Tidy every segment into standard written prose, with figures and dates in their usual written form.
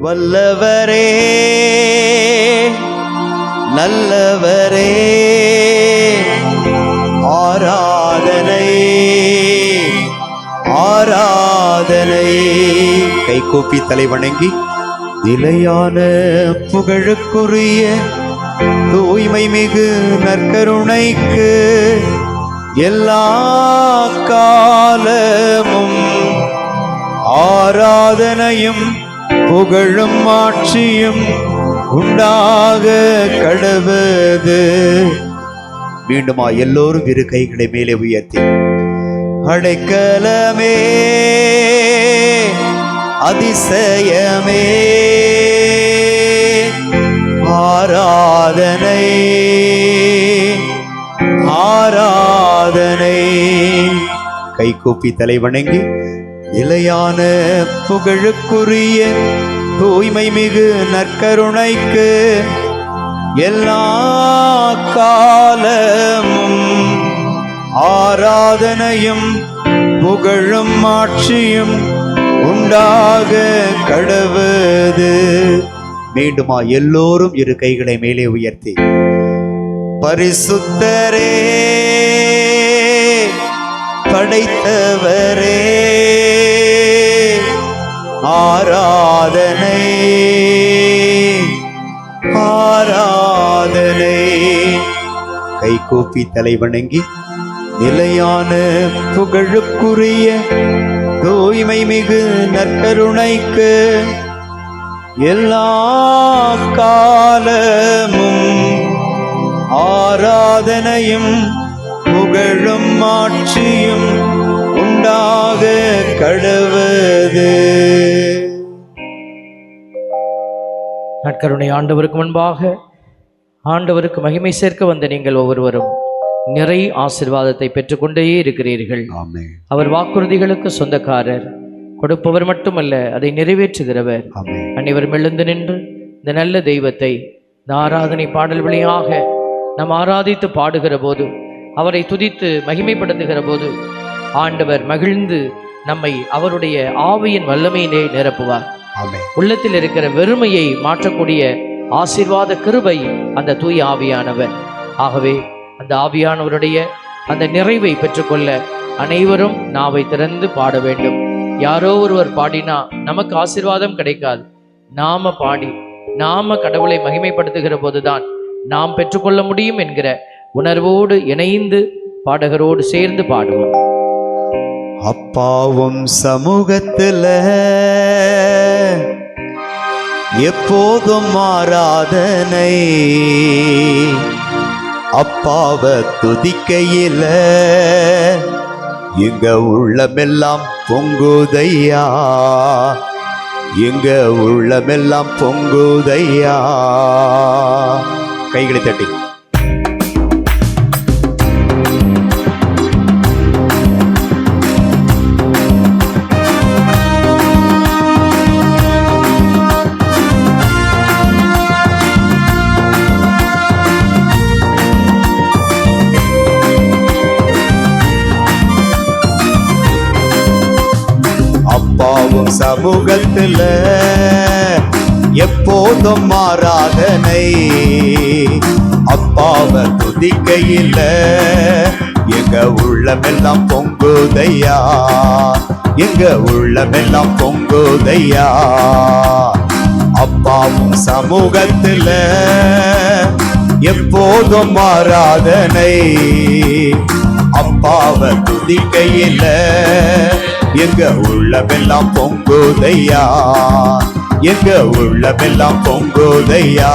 வல்லவரே நல்லவரே ஆராதனை ஆராதனை. கைகூப்பி தலை வணங்கி நிலையான புகழுக்குரிய தூய்மை மிகு நற்கருணைக்கு எல்லா காலமும் ஆராதனையும் புகழும் ஆட்சியும் உண்டாக கடவுது. மீண்டுமா எல்லோரும் இரு கைகளை மேலே உயர்த்தி அடைக்கலமே அதிசயமே ஆராதனை ஆராதனை. கைகூப்பி தலை வணங்கி நிலையான புகழுக்குரிய தூய்மை மிகு நற்கருணைக்கு எல்லா காலமும் ஆராதனையும் புகழும் ஆட்சியும் உண்டாக கடவுது. மீண்டுமா எல்லோரும் இரு கைகளை மேலே உயர்த்தி பரிசுத்தரே படைத்தவரே ஆராதனை ஆராதனை. கைகூப்பி தலை வணங்கி நிலையான புகழுக்குரிய தூய்மை மிகு நற்கருணைக்கு எல்லா காலமும் ஆராதனையும் புகழும் ஆட்சியும் உண்டாக கடவுது. நற்கருணை ஆண்டவருக்கு முன்பாக ஆண்டவருக்கு மகிமை சேர்க்க வந்த நீங்கள் ஒவ்வொருவரும் நிறை ஆசீர்வாதத்தை பெற்றுக்கொண்டே இருக்கிறீர்கள். அவர் வாக்குறுதிகளுக்கு சொந்தக்காரர், கொடுப்பவர் மட்டுமல்ல அதை நிறைவேற்றுகிறவர். அனைவரும் எழுந்து நின்று இந்த நல்ல தெய்வத்தை இந்த ஆராதனை பாடல் வழியாக நாம் ஆராதித்து பாடுகிற போது, அவரை துதித்து மகிமைப்படுத்துகிற போது ஆண்டவர் மகிழ்ந்து நம்மை அவருடைய ஆவியின் வல்லமையிலே நிரப்புவார். உள்ளத்தில் இருக்கிற வெறுமையை மாற்றக்கூடிய ஆசீர்வாத கிருபை அந்த தூய ஆவியானவர். ஆகவே அந்த ஆவியானவருடைய அந்த நிறைவை பெற்றுக்கொள்ள அனைவரும் நாவை திறந்து பாட வேண்டும். யாரோ ஒருவர் பாடினா நமக்கு ஆசீர்வாதம் கிடைக்காது. நாம பாடி நாம கடவுளை மகிமைப்படுத்துகிற போதுதான் நாம் பெற்றுக்கொள்ள முடியும் என்கிற உணர்வோடு இணைந்து பாடகரோடு சேர்ந்து பாடுவோம். அப்பாவும் சமூகத்துல எப்போதும் ஆராதனை, அப்பாவை துதிக்கையில எங்க உள்ளமெல்லாம் பொங்குதையா, எங்க உள்ளமெல்லாம் பொங்குதையா. கைகளை தட்டி சமூகத்துல எப்போதும் ஆராதனை, அப்பாவை துதிக்கையில எங்க உள்ளமெல்லாம் பொங்குதையா, எங்க உள்ளமெல்லாம் பொங்குதையா. அப்பாவும் சமூகத்துல எப்போதும் ஆராதனை, அப்பாவை துதிக்கையில எங்க உள்ளமெல்லாம் பொங்குதையா, எங்க உள்ளமெல்லாம் பொங்குதையா.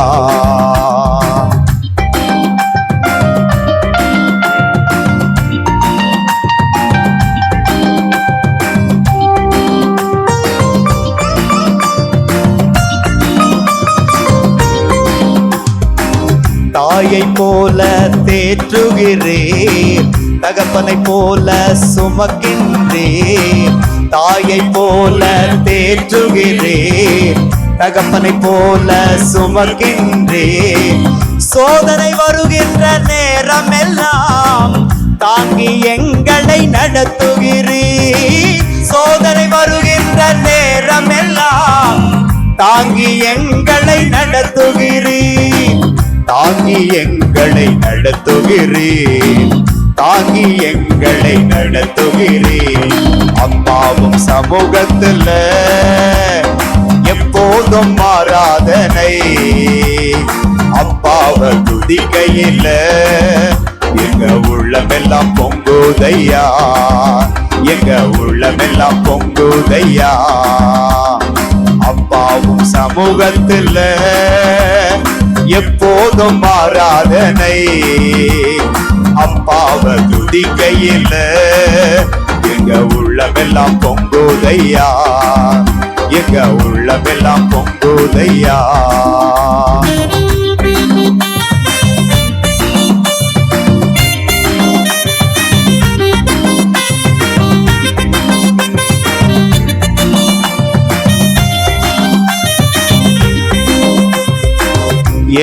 தாயை போல தேற்றுகிறேன், தகப்பனை போல சுமக்கின்றேன். தாயை போல தேற்றுகிறேன், தகப்பனை போல சுமக்கின்றேன். சோதனை வருகின்ற நேரம் எல்லாம் தாங்கி எங்களை நடத்துகிறேன். சோதனை வருகின்ற நேரம் எல்லாம் தாங்கி தாங்கி எங்களை நடத்துகிறீர், தாங்கி எங்களை நடத்துகிறீர், தாங்கி எங்களை நடத்துகிறீர். அம்மாவும் சமூகத்துல எப்போதும் ஆராதனை, அப்பாவை துதிக்கையில எங்க உள்ளமெல்லாம் பொங்குதையா, எங்க உள்ளமெல்லாம் பொங்குதையா. அப்பாவும் சமூகத்துல எப்போதும் ஆராதனை, அப்பாவை துதிக்கையில எங்க உள்ளமெல்லாம் பொங்குதையா, எங்க உள்ளமெல்லாம் பொங்குதையா.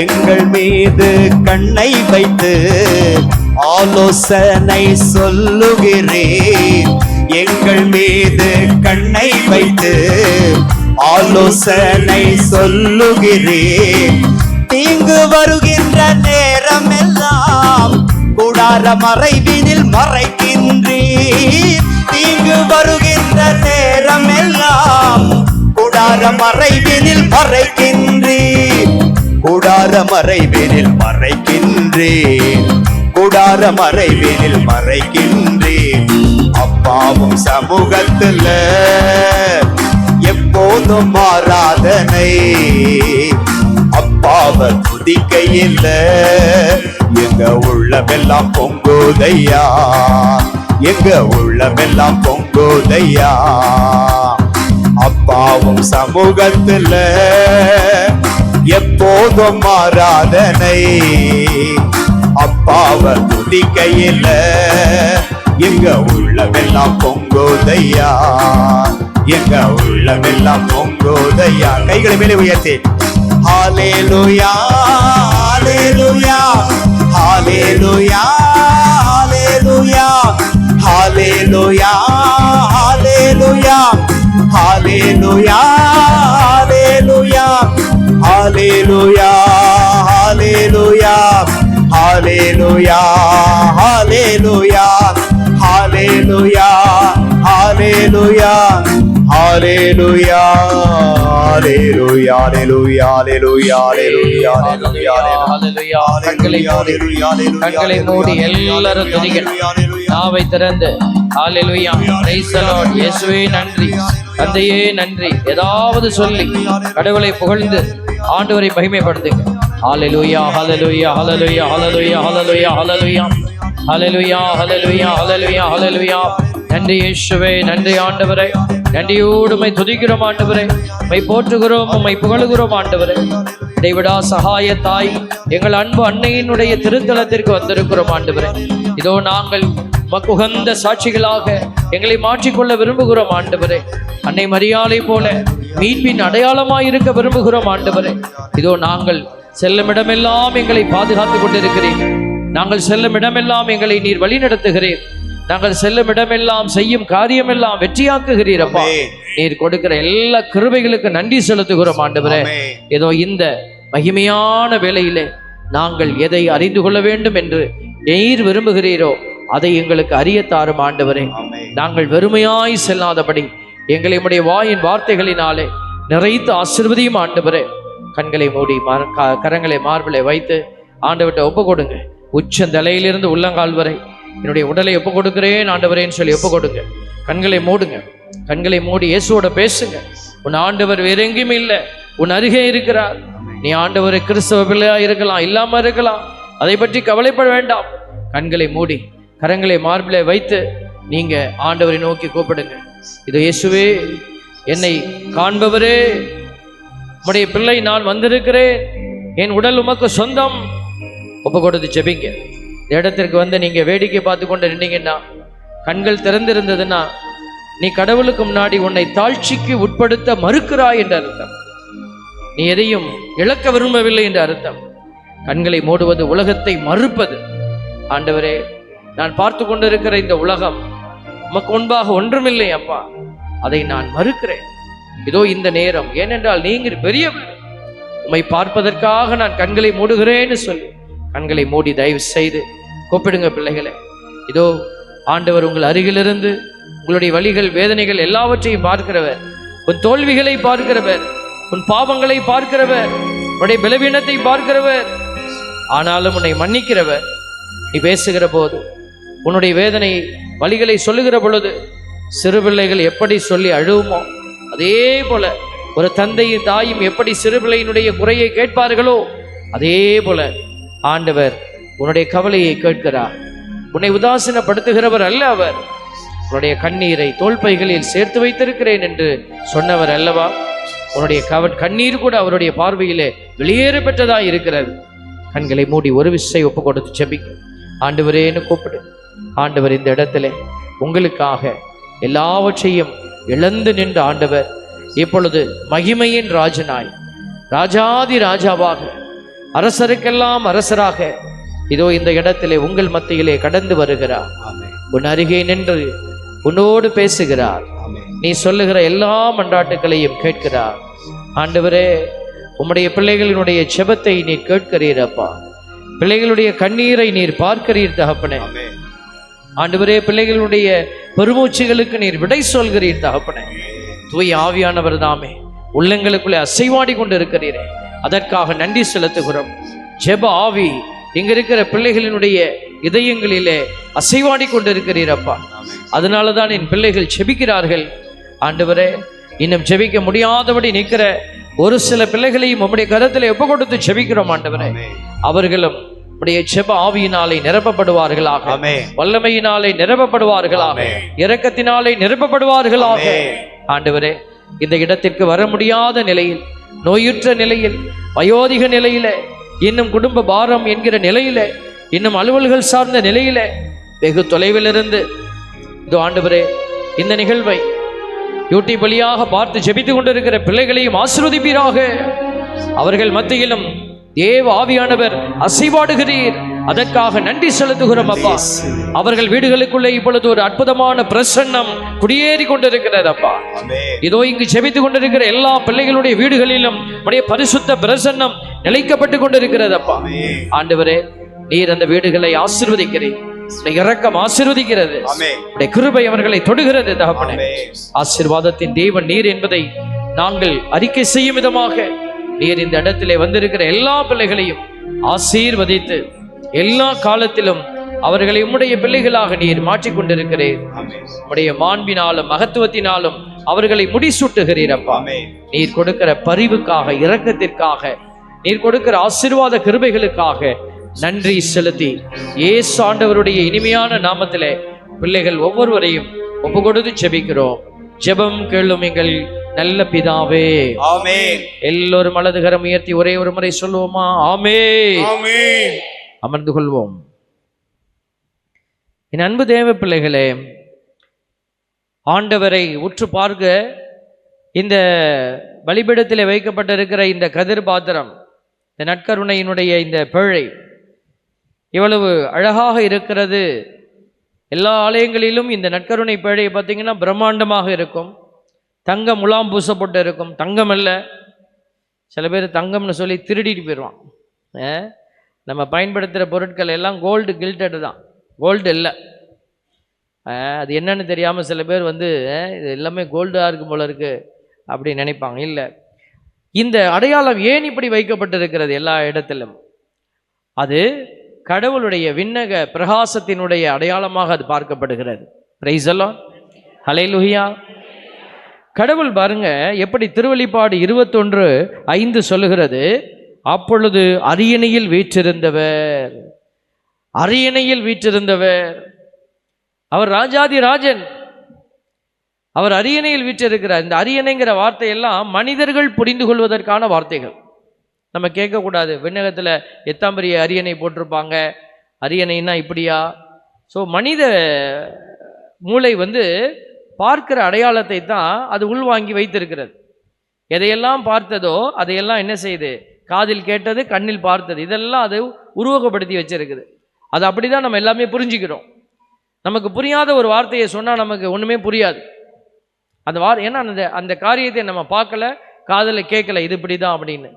எங்கள் மீது கண்ணை வைத்து ஆலோசனை சொல்லுகிறேன், எங்கள் மீது கண்ணை வைத்து ஆலோசனை சொல்லுகிறேன். தீங்கு வருகின்ற நேரம் எல்லாம் கூடார மறைவினில் மறைக்கின்றீர், தீங்கு வருகின்ற நேரம் எல்லாம் கூடார மறைவினில் மறைக்கின்றீர், கூடார மறைவினில் மறைக்கின்றேன், கூடார மறைவினில் மறைக்கின்றேன். அப்பாவும் சமூகத்துல எப்போதும் ஆராதனை, அப்பாவை துதிக்கையில எங்க உள்ளமெல்லாம் பொங்குதையா, எங்க உள்ளமெல்லாம் பொங்குதையா. அப்பாவும் சமூகத்துல எப்போதும் ஆராதனை, அப்பாவை துதிக்கையில எங்க உள்ளமெல்லாம் பொங்குதையா, எங்க உள்ளமெல்லாம் பொங்குதையா. கைகளை மேலே உயர்த்தி ஹல்லேலூயா ஹல்லேலூயா ஹல்லேலூயா ஹல்லேலூயா ஹல்லேலூயா ஹல்லேலூயா ஹல்லேலூயா ஹல்லேலூயா ஹல்லேலூயா ஹல்லேலூயா ஹல்லேலூயா ஹல்லேலூயா ஹல்லேலூயா ஹல்லேலூயா ஹல்லேலூயா ஹல்லேலூயா ஹல்லேலூயா ஹல்லேலூயா. கண்களை மூடி எல்லாரும் துதிக்கணும். நாவை திறந்து ஹல்லேலூயா பிரைஸ் தி லார்ட், இயேசுவே நன்றி, தந்தையே நன்றி, ஏதாவது சொல்லி கடவுளை புகழ்ந்து ஆண்டவரை மகிமைப்படுத்துங்க. ஹல்லேலூயா ஹல்லேலூயா ஹல்லேலூயா ஹல்லேலூயா ஹல்லேலூயா ஹல்லேலூயா ஹல்லேலூயா ஹல்லேலூயா ஹல்லேலூயா ஹல்லேலூயா. நன்றி இயேசுவே, நன்றி ஆண்டவரே, நன்றியோடு உம்மை துதிக்கிறோம் ஆண்டவரே, உம்மை போற்றுகிறோம், உம்மை புகழுகிறோம் ஆண்டவரே. இடைவிடா சகாய தாய் எங்கள் அன்பு அன்னையினுடைய திருத்தலத்திற்கு வந்திருக்கிறோம் ஆண்டவரே. இதோ நாங்கள் உமக்கு உகந்த சாட்சிகளாக எங்களை மாற்றிக்கொள்ள விரும்புகிறோம் ஆண்டவரே. அன்னை மரியாளை போல மீட்பின் அடையாளமாய் இருக்க விரும்புகிறோம் ஆண்டவரே. இதோ நாங்கள் செல்லும் இடமெல்லாம் எங்களை பாதுகாத்துக் கொண்டிருக்கிறீர், நாங்கள் செல்லும் இடமெல்லாம் எங்களை நீர் வழி நடத்துகிறீர், நாங்கள் செல்லும் இடமெல்லாம் செய்யும் காரியமெல்லாம் வெற்றியாக்குகிறீர் அப்பா. நீர் கொடுக்கிற எல்லா கிருபைகளுக்கு நன்றி செலுத்துகிறோம் ஆண்டவரே. ஏதோ இந்த மகிமையான வேளையிலே நாங்கள் எதை அறிந்து கொள்ள வேண்டும் என்று நீர் விரும்புகிறீரோ அதை எங்களுக்கு அறியத்தாரும் ஆண்டவரே. நாங்கள் வெறுமையாய் செல்லாதபடி எங்களை உம்முடைய வாயின் வார்த்தைகளினாலே நிறைத்து ஆசீர்வதியும் ஆண்டவரே. கண்களை மூடி கரங்களை மார்பிலை வைத்து ஆண்டவர்கிட்ட ஒப்பு கொடுங்க. உச்சந்தலையிலிருந்து உள்ளங்கால் வரை என்னுடைய உடலை ஒப்பு கொடுக்கிறேன் ஆண்டவரேன்னு சொல்லி ஒப்பு கொடுங்க. கண்களை மூடுங்க, கண்களை மூடி இயேசுவோட பேசுங்க. உன் ஆண்டவர் வேற எங்கேயுமே இல்லை, உன் அருகே இருக்கிறார். நீ ஆண்டவரை கிறிஸ்தவ பிள்ளையா இருக்கலாம், இல்லாம இருக்கலாம், அதை பற்றி கவலைப்பட வேண்டாம். கண்களை மூடி கரங்களை மார்பிலே வைத்து நீங்க ஆண்டவரை நோக்கி கூப்பிடுங்க. இது இயேசுவே, என்னை காண்பவரே, உம்முடைய பிள்ளை நான் வந்திருக்கிறேன், என் உடல் உமக்கு சொந்தம். ஒப்பு கொடுத்து ஜெபிங்க. இடத்திற்கு வந்து நீங்க வேடிக்கை பார்த்து கொண்டு நின்னீங்கன்னா, கண்கள் திறந்திருந்ததுன்னா நீ கடவுளுக்கு முன்னாடி உன்னை தாழ்ச்சிக்கு உட்படுத்த மறுக்கிறாய் என்ற அர்த்தம். நீ எதையும் இழக்க விரும்பவில்லை என்ற அர்த்தம். கண்களை மூடுவது உலகத்தை மறுப்பது. ஆண்டவரே, நான் பார்த்து கொண்டிருக்கிற இந்த உலகம் உமக்கு முன்பாக ஒன்றுமில்லை அப்பா, அதை நான் மறுக்கிறேன். இதோ இந்த நேரம், ஏனென்றால் நீங்கள் பெரியவர், உம்மை பார்ப்பதற்காக நான் கண்களை மூடுகிறேன்னு சொல்லி கண்களை மூடி தயவு செய்து கூப்பிடுங்க பிள்ளைகளை. இதோ ஆண்டவர் உங்கள் அருகிலிருந்து உங்களுடைய வலிகள் வேதனைகள் எல்லாவற்றையும் பார்க்கிறவர், உன் தோல்விகளை பார்க்கிறவர், உன் பாவங்களை பார்க்கிறவர், உன்னுடைய பலவீனத்தை பார்க்கிறவர். ஆனாலும் உன்னை மன்னிக்கிறவர். நீ பேசுகிற போது, உன்னுடைய வேதனை வலிகளை சொல்லுகிற பொழுது, சிறு பிள்ளைகள் எப்படி சொல்லி அழுவுமோ அதே போல ஒரு தந்தையும் தாயும் எப்படி சிறு பிள்ளையினுடைய குறையை கேட்பார்களோ அதே போல ஆண்டவர் உன்னுடைய கவலையை கேட்கிறார். உன்னை உதாசீனப்படுத்துகிறவர் அல்ல அவர். உன்னுடைய கண்ணீரை தோள்பைகளில் சேர்த்து வைத்திருக்கிறேன் என்று சொன்னவர் அல்லவா? உன்னுடைய கண்ணீர் கூட அவருடைய பார்வையிலே வெளியேற பெற்றதா இருக்கிறது. கண்களை மூடி ஒரு விசை ஒப்பு கொடுத்து செபிக்க, ஆண்டவரேன்னு கூப்பிடு. ஆண்டவர் இந்த இடத்திலே உங்களுக்காக எல்லாவற்றையும் இழந்து நின்ற ஆண்டவர் இப்பொழுது மகிமையின் ராஜனாய், ராஜாதி ராஜாவாக, அரசருக்கெல்லாம் அரசராக இதோ இந்த இடத்திலே உங்கள் மத்தியிலே கடந்து வருகிறார். உன் அருகே நின்று உன்னோடு பேசுகிறார். நீ சொல்லுகிற எல்லா மன்றாட்டுகளையும் கேட்கிறார். ஆண்டவரே, உம்முடைய பிள்ளைகளினுடைய செபத்தை நீர் கேட்கிறீரப்பா. பிள்ளைகளுடைய கண்ணீரை நீர் பார்க்கிறீர் தகப்பனே. ஆண்டவரே, பிள்ளைகளுடைய பெருமூச்சுகளுக்கு நீர் விடை சொல்கிறீர் தகப்பனே. தூய் ஆவியானவர் தாமே உள்ளங்களுக்குள்ளே அசைவாடி கொண்டு இருக்கிறீரே, அதற்காக நன்றி செலுத்துகிறோம். ஜெப ஆவி இங்க இருக்கிற பிள்ளைகளினுடைய இதயங்களிலே அசைவாடி கொண்டு இருக்கிறீரப்பா. அதனாலதான் என் பிள்ளைகள் செபிக்கிறார்கள். ஆண்டவரே, இன்னும் செபிக்க முடியாதபடி நிற்கிற ஒரு சில பிள்ளைகளையும் உம்முடைய கரத்தில் ஒப்பு கொடுத்து செபிக்கிறோம். ஆண்டவரே, அவர்களும் உம்முடைய ஜெப ஆவியினாலே நிரப்பப்படுவார்களாக, வல்லமையினாலே நிரப்பப்படுவார்களாக, இரக்கத்தினாலே நிரப்பப்படுவார்களாக. ஆண்டவரே, இந்த இடத்திற்கு வர முடியாத நிலையில், நோயுற்ற நிலையில், வயோதிக நிலையில, இன்னும் குடும்ப பாரம் என்கிற நிலையில, இன்னும் அலுவல்கள் சார்ந்த நிலையில, வெகு தொலைவில் இருந்து இதோ ஆண்டவரே இந்த நிகழ்வை யூடியூப் வழியாக பார்த்து ஜெபித்துக் கொண்டிருக்கிற பிள்ளைகளையும் ஆசீர்வதிப்பீராக. அவர்கள் மத்தியிலும் தேவ ஆவியானவர் அசைவாடுகிறீர். அதற்காக நன்றி செலுத்துகிறோம் அப்பா. அவர்கள் வீடுகளுக்குள்ளே இப்பொழுது ஒரு அற்புதமான பிரசன்னம் குடியேறி கொண்டிருக்கிறது அப்பா. இதோ இங்கு ஜெபித்துக் கொண்டிருக்கிற எல்லா பிள்ளைகளுடைய வீடுகளிலும் உடைய பரிசுத்த பிரசன்னம் நிலைக்கப்பட்டு கொண்டிருக்கிறது அப்பா. ஆண்டவரே, நீர் அந்த வீடுகளை ஆசீர்வதிக்கிறீர். இரக்கம் ஆசீர்வதிக்கிறது. கிருபை அவர்களை தொடுகிறது தகப்பனே. ஆசீர்வாதத்தின் தேவன் நீர் என்பதை நாங்கள் அறிக்கை செய்யும் விதமாக நீர் இந்த இடத்திலே வந்திருக்கிற எல்லா பிள்ளைகளையும் ஆசீர்வதித்து எல்லா காலத்திலும் அவர்களை உம்முடைய பிள்ளைகளாக நீர் மாற்றிக்கொண்டிருக்கிறீர். உம்முடைய மாண்பினாலும் மகத்துவத்தினாலும் அவர்களை முடிசூட்டுகிறீர் அப்பா. நீர் கொடுக்கிற பரிவுக்காக, இரக்கத்திற்காக, நீர் கொடுக்கிற ஆசீர்வாத கிருபைகளுக்காக நன்றி செலுத்தி இயேசு ஆண்டவருடைய இனிமையான நாமத்திலே பிள்ளைகள் ஒவ்வொருவரையும் ஒப்பு கொடுத்து ஜெபிக்கிறோம். ஜெபம் கேளும் எங்கள் நல்ல பிதாவே, ஆமென். எல்லோரும் வலதுகரம் உயர்த்தி ஒரே ஒரு முறை சொல்லுவோமா? ஆமென், ஆமென். அமர்ந்து கொள்வோம். என் அன்பு தேவ பிள்ளைகளே, ஆண்டவரை உற்று பார்க்க இந்த பலிபீடத்திலே வைக்கப்பட்டிருக்கிற இந்த கதிர் பாத்திரம், இந்த நற்கருணையினுடைய இந்த பேழை இவ்வளவு அழகாக இருக்கிறது. எல்லா ஆலயங்களிலும் இந்த நற்கருணை பேழையை பார்த்தீங்கன்னா பிரம்மாண்டமாக இருக்கும். தங்க முலாம் பூசப்பட்டு இருக்கும். தங்கம் அல்ல. சில பேர் தங்கம்னு சொல்லி திருடிட்டு போயிடுவான். நம்ம பயன்படுத்துகிற பொருட்கள் எல்லாம் கோல்டு கில்டடு தான், கோல்டு இல்லை. அது என்னன்னு தெரியாமல் சில பேர் வந்து இது எல்லாமே கோல்டாக இருக்கும் போல இருக்கு அப்படி நினைப்பாங்க. இல்லை, இந்த அடையாளம் ஏன் இப்படி வைக்கப்பட்டிருக்கிறது எல்லா இடத்திலும்? அது கடவுளுடைய விண்ணக பிரகாசத்தினுடைய அடையாளமாக அது பார்க்கப்படுகிறது. பிரைஸ் தி லார்ட், ஹல்லேலூயா. கடவுள் பாருங்க எப்படி திருவெளிப்பாடு 21:5 சொல்லுகிறது, அப்பொழுது அரியணையில் வீற்றிருந்தவர், அரியணையில் வீற்றிருந்தவர், அவர் ராஜாதி ராஜன், அவர் அரியணையில் வீற்றிருக்கிறார். இந்த அரியணைங்கிற வார்த்தையெல்லாம் மனிதர்கள் புரிந்து கொள்வதற்கான வார்த்தைகள். நம்ம கேட்கக்கூடாது, விண்ணகத்தில் எத்தாம் பெரிய அரியணை போட்டிருப்பாங்க, அரியணைன்னா இப்படியா? ஸோ மனித மூளை வந்து பார்க்கிற அடையாளத்தை தான் அது உள்வாங்கி வைத்திருக்கிறது. எதையெல்லாம் பார்த்ததோ அதையெல்லாம் என்ன செய்யுது? காதில் கேட்டது, கண்ணில் பார்த்தது, இதெல்லாம் அது உருவகப்படுத்தி வச்சிருக்குது. அது அப்படி தான் நம்ம எல்லாமே புரிஞ்சுக்கிறோம். நமக்கு புரியாத ஒரு வார்த்தையை சொன்னால் நமக்கு ஒன்றுமே புரியாது. ஏன்னா அந்த காரியத்தை நம்ம பார்க்கல, காதில் கேட்கல, இது இப்படிதான் அப்படின்னு.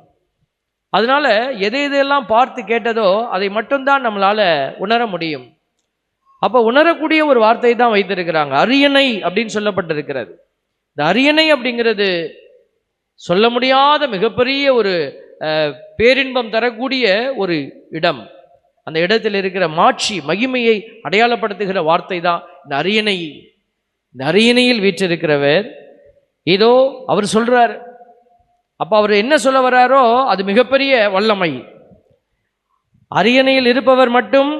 அதனால எதையெல்லாம் பார்த்து கேட்டதோ அதை மட்டும்தான் நம்மளால உணர முடியும். அப்போ உணரக்கூடிய ஒரு வார்த்தை தான் வைத்திருக்கிறாங்க, அரியணை அப்படின்னு சொல்லப்பட்டிருக்கிறது. இந்த அரியணை அப்படிங்கிறது சொல்ல முடியாத மிகப்பெரிய ஒரு பேரின்பம் தரக்கூடிய ஒரு இடம். அந்த இடத்தில் இருக்கிற மாட்சி மகிமையை அடையாளப்படுத்துகிற வார்த்தை தான் இந்த அரியணை. இந்த அரியணையில் வீற்றிருக்கிறவர் இதோ அவர் சொல்றார். அப்போ அவர் என்ன சொல்ல வர்றாரோ அது மிகப்பெரிய வல்லமை. அரியணையில் இருப்பவர் மட்டும்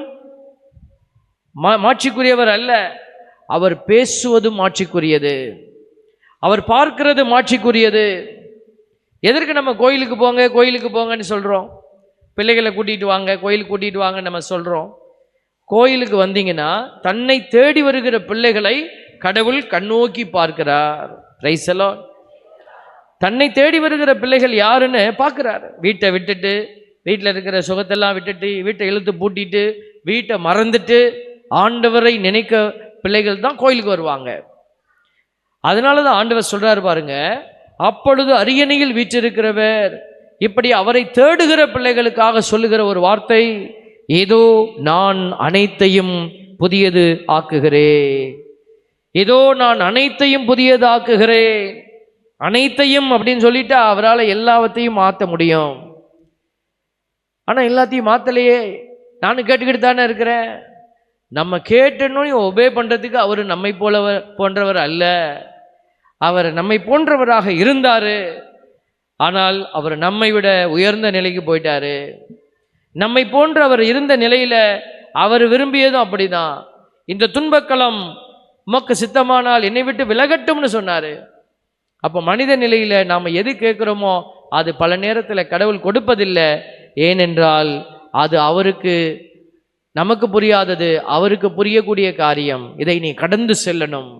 மாட்சிக்குரியவர் அல்ல, அவர் பேசுவதும் மாட்சிக்குரியது, அவர் பார்க்கிறது மாட்சிக்குரியது. எதற்கு நம்ம கோயிலுக்கு போங்க கோயிலுக்கு போங்கன்னு சொல்கிறோம்? பிள்ளைகளை கூட்டிகிட்டு வாங்க, கோயிலுக்கு கூட்டிகிட்டு வாங்கன்னு நம்ம சொல்கிறோம். கோயிலுக்கு வந்தீங்கன்னா தன்னை தேடி வருகிற பிள்ளைகளை கடவுள் கண்ணோக்கி பார்க்கிறார். Price the Lord. தன்னை தேடி வருகிற பிள்ளைகள் யாருன்னு பார்க்குறாரு. வீட்டை விட்டுட்டு, வீட்டில் இருக்கிற சுகத்தெல்லாம் விட்டுட்டு, வீட்டை இழுத்து பூட்டிட்டு, வீட்டை மறந்துட்டு ஆண்டவரை நினைக்க பிள்ளைகள் தான் கோயிலுக்கு வருவாங்க. அதனால தான் ஆண்டவர் சொல்றாரு பாருங்க, அப்பொழுது அரியணையில் வீற்றிருக்கிறவர். இப்படி அவரை தேடுகிற பிள்ளைகளுக்காக சொல்லுகிற ஒரு வார்த்தை, இதோ நான் அனைத்தையும் புதியது ஆக்குகிறேன். இதோ நான் அனைத்தையும் புதியது ஆக்குகிறேன். அனைத்தையும் அப்படின்னு சொல்லிட்டா அவரால் எல்லாவற்றையும் மாற்ற முடியும். ஆனால் எல்லாத்தையும் மாற்றலையே. நானும் கேட்டுக்கிட்டு தானே இருக்கிறேன். நம்ம கேட்டணும் ஒபே பண்ணுறதுக்கு அவர் நம்மை போன்றவர் அல்ல. அவர் நம்மை போன்றவராக இருந்தார். ஆனால் அவர் நம்மை விட உயர்ந்த நிலைக்கு போயிட்டாரு. நம்மை போன்ற அவர் இருந்த நிலையில் அவர் விரும்பியதும் அப்படிதான். இந்த துன்பக்களம் உமக்கு சித்தமானால் என்னை விட்டு விலகட்டும்னு சொன்னார். அப்போ மனித நிலையில் நாம் எது கேட்குறோமோ அது பல நேரத்தில் கடவுள் கொடுப்பதில்லை. ஏனென்றால் அது அவருக்கு, நமக்கு புரியாதது அவருக்கு புரியக்கூடிய காரியம். இதை நீ கடந்து செல்லணும்.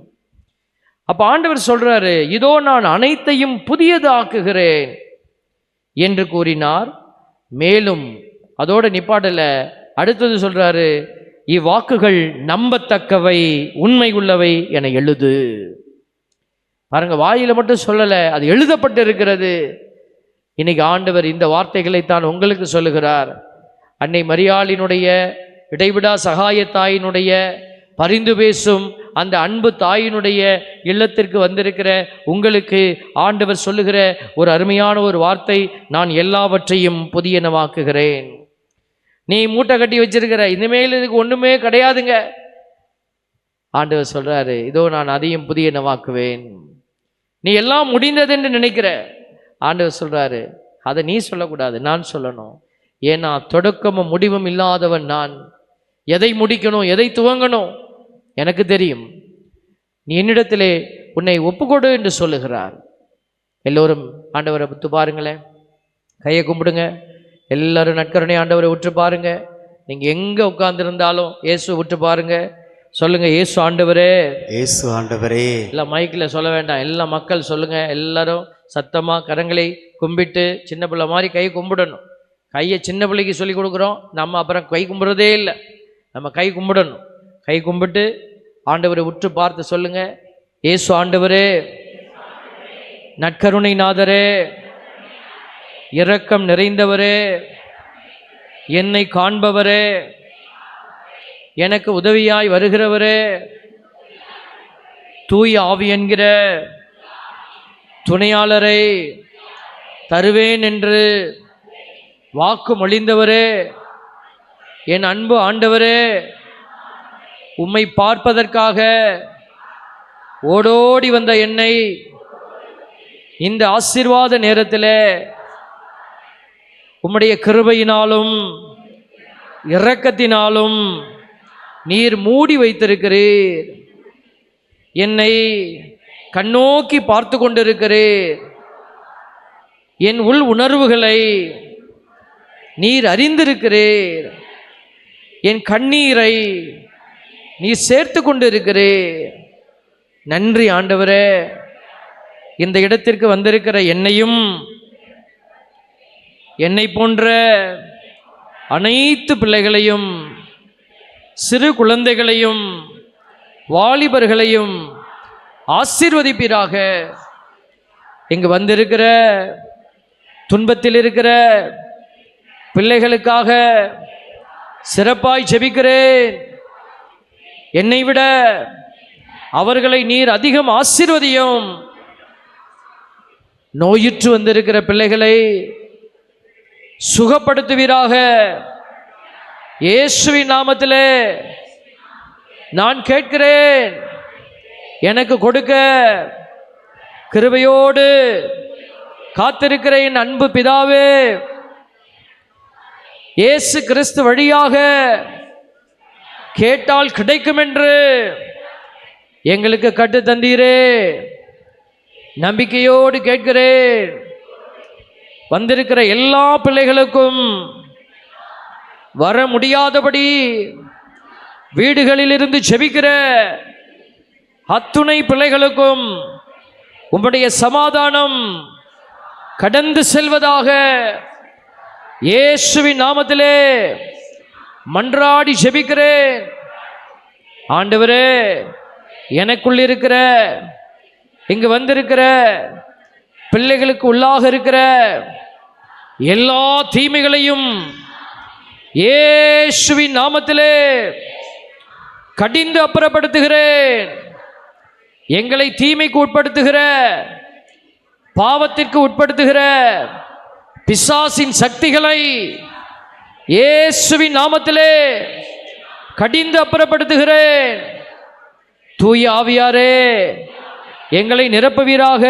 அப்போ ஆண்டவர் சொல்றாரு, இதோ நான் அனைத்தையும் புதியது ஆக்குகிறேன் என்று கூறினார். மேலும் அதோட நிப்பாடல, அடுத்தது சொல்றாரு, இவ்வாக்குகள் நம்பத்தக்கவை, உண்மை உள்ளவை என எழுது. பாருங்க, வாயில மட்டும் சொல்லல, அது எழுதப்பட்டு இருக்கிறது. இன்னைக்கு ஆண்டவர் இந்த வார்த்தைகளைத்தான் உங்களுக்கு சொல்லுகிறார். அன்னை மரியாளினுடைய இடைவிடா சகாய தாயினுடைய பரிந்து பேசும் அந்த அன்பு தாயினுடைய இல்லத்திற்கு வந்திருக்கிற உங்களுக்கு ஆண்டவர் சொல்லுகிற ஒரு அருமையான ஒரு வார்த்தை, நான் எல்லாவற்றையும் புதியனவாக்குகிறேன். நீ மூட்டை கட்டி வச்சிருக்கிற இனிமேல் இதுக்கு ஒண்ணுமே கிடையாதுங்க. ஆண்டவர் சொல்றாரு, இதோ நான் அதையும் புதியனவாக்குவேன். நீ எல்லாம் முடிந்தது என்று நினைக்கிற, ஆண்டவர் சொல்றாரு, அதை நீ சொல்லக்கூடாது, நான் சொல்லணும். ஏன்னா தொடக்கமும் முடிவும் இல்லாதவன் நான். எதை முடிக்கணும் எதை துவங்கணும் எனக்கு தெரியும். நீ என்னிடத்திலே உன்னை ஒப்புக்கொடு என்று சொல்லுகிறார். எல்லோரும் ஆண்டவரை விட்டு பாருங்களேன், கையை கும்பிடுங்க. எல்லாரும் நற்கருணை ஆண்டவரை உற்று பாருங்க. நீங்க எங்க உட்கார்ந்துருந்தாலும் இயேசு விட்டு பாருங்க. சொல்லுங்க, இயேசு ஆண்டவரே, இயேசு ஆண்டவரே. எல்லாம் மைக்கில் சொல்ல வேண்டாம், எல்லா மக்கள் சொல்லுங்க. எல்லாரும் சத்தமா கரங்களை கும்பிட்டு சின்ன பிள்ளை மாதிரி கை கும்பிடணும். கையை சின்ன பிள்ளைக்கு சொல்லி கொடுக்குறோம் நம்ம, அப்புறம் கை கும்பிட்றதே இல்லை. நம்ம கை கும்பிடணும். கை கும்பிட்டு ஆண்டவரை உற்று பார்த்து சொல்லுங்க, இயேசு ஆண்டவரே, நற்கருணை நாதரே, இரக்கம் நிறைந்தவரே, என்னை காண்பவரே, எனக்கு உதவியாய் வருகிறவரே, தூய ஆவி என்கிற துணையாளரை தருவேன் என்று வாக்கு மொழிந்தவரே, என் அன்பு ஆண்டவரே, உம்மை பார்ப்பதற்காக ஓடோடி வந்த என்னை இந்த ஆசீர்வாத நேரத்தில் உம்முடைய கிருபையினாலும் இரக்கத்தினாலும் நீர் மூடி வைத்திருக்கிறீர். என்னை கண்ணோக்கி பார்த்து கொண்டிருக்கிறீர். என் உள் உணர்வுகளை நீர் அறிந்திருக்கிறீர். என் கண்ணீரை நீர் சேர்த்து கொண்டிருக்கிறீர். நன்றி ஆண்டவரே. இந்த இடத்திற்கு வந்திருக்கிற என்னையும் என்னை போன்ற அனைத்து பிள்ளைகளையும், சிறு குழந்தைகளையும், வாலிபர்களையும் ஆசீர்வதிப்பீராக. இங்கு வந்திருக்கிற துன்பத்தில் இருக்கிற பிள்ளைகளுக்காக சிறப்பாய் ஜெபிக்கிறேன். என்னை விட அவர்களை நீர் அதிகம் ஆசீர்வதியும். நோயுற்று வந்திருக்கிற பிள்ளைகளை சுகப்படுத்துவீராக. இயேசுவின் நாமத்திலே நான் கேட்கிறேன். எனக்கு கொடுக்க கிருபையோடு காத்திருக்கிற என் அன்பு பிதாவே, இயேசு கிறிஸ்து வழியாக கேட்டால் கிடைக்கும் என்று எங்களுக்கு கட்டு தந்தீரே. நம்பிக்கையோடு கேட்கிறேன். வந்திருக்கிற எல்லா பிள்ளைகளுக்கும் வர முடியாதபடி வீடுகளிலிருந்து ஜெபிக்கிற அத்துணை பிள்ளைகளுக்கும் உம்முடைய சமாதானம் கடந்து செல்வதாக இயேசுவின் நாமத்திலே மன்றாடி ஜெபிக்கிறேன். ஆண்டவரே, எனக்குள் இருக்கிற இங்கு வந்திருக்கிற பிள்ளைகளுக்கு உள்ளாக இருக்கிற எல்லா தீமைகளையும் இயேசுவின் நாமத்திலே கடிந்து அப்புறப்படுத்துகிறேன். எங்களை தீமைக்கு உட்படுத்துகிற, பாவத்திற்கு உட்படுத்துகிற பிசாசின் சக்திகளை இயேசுவின் நாமத்திலே கடிந்து அப்புறப்படுத்துகிறேன். தூய ஆவியாரே, எங்களை நிரப்புவீராக.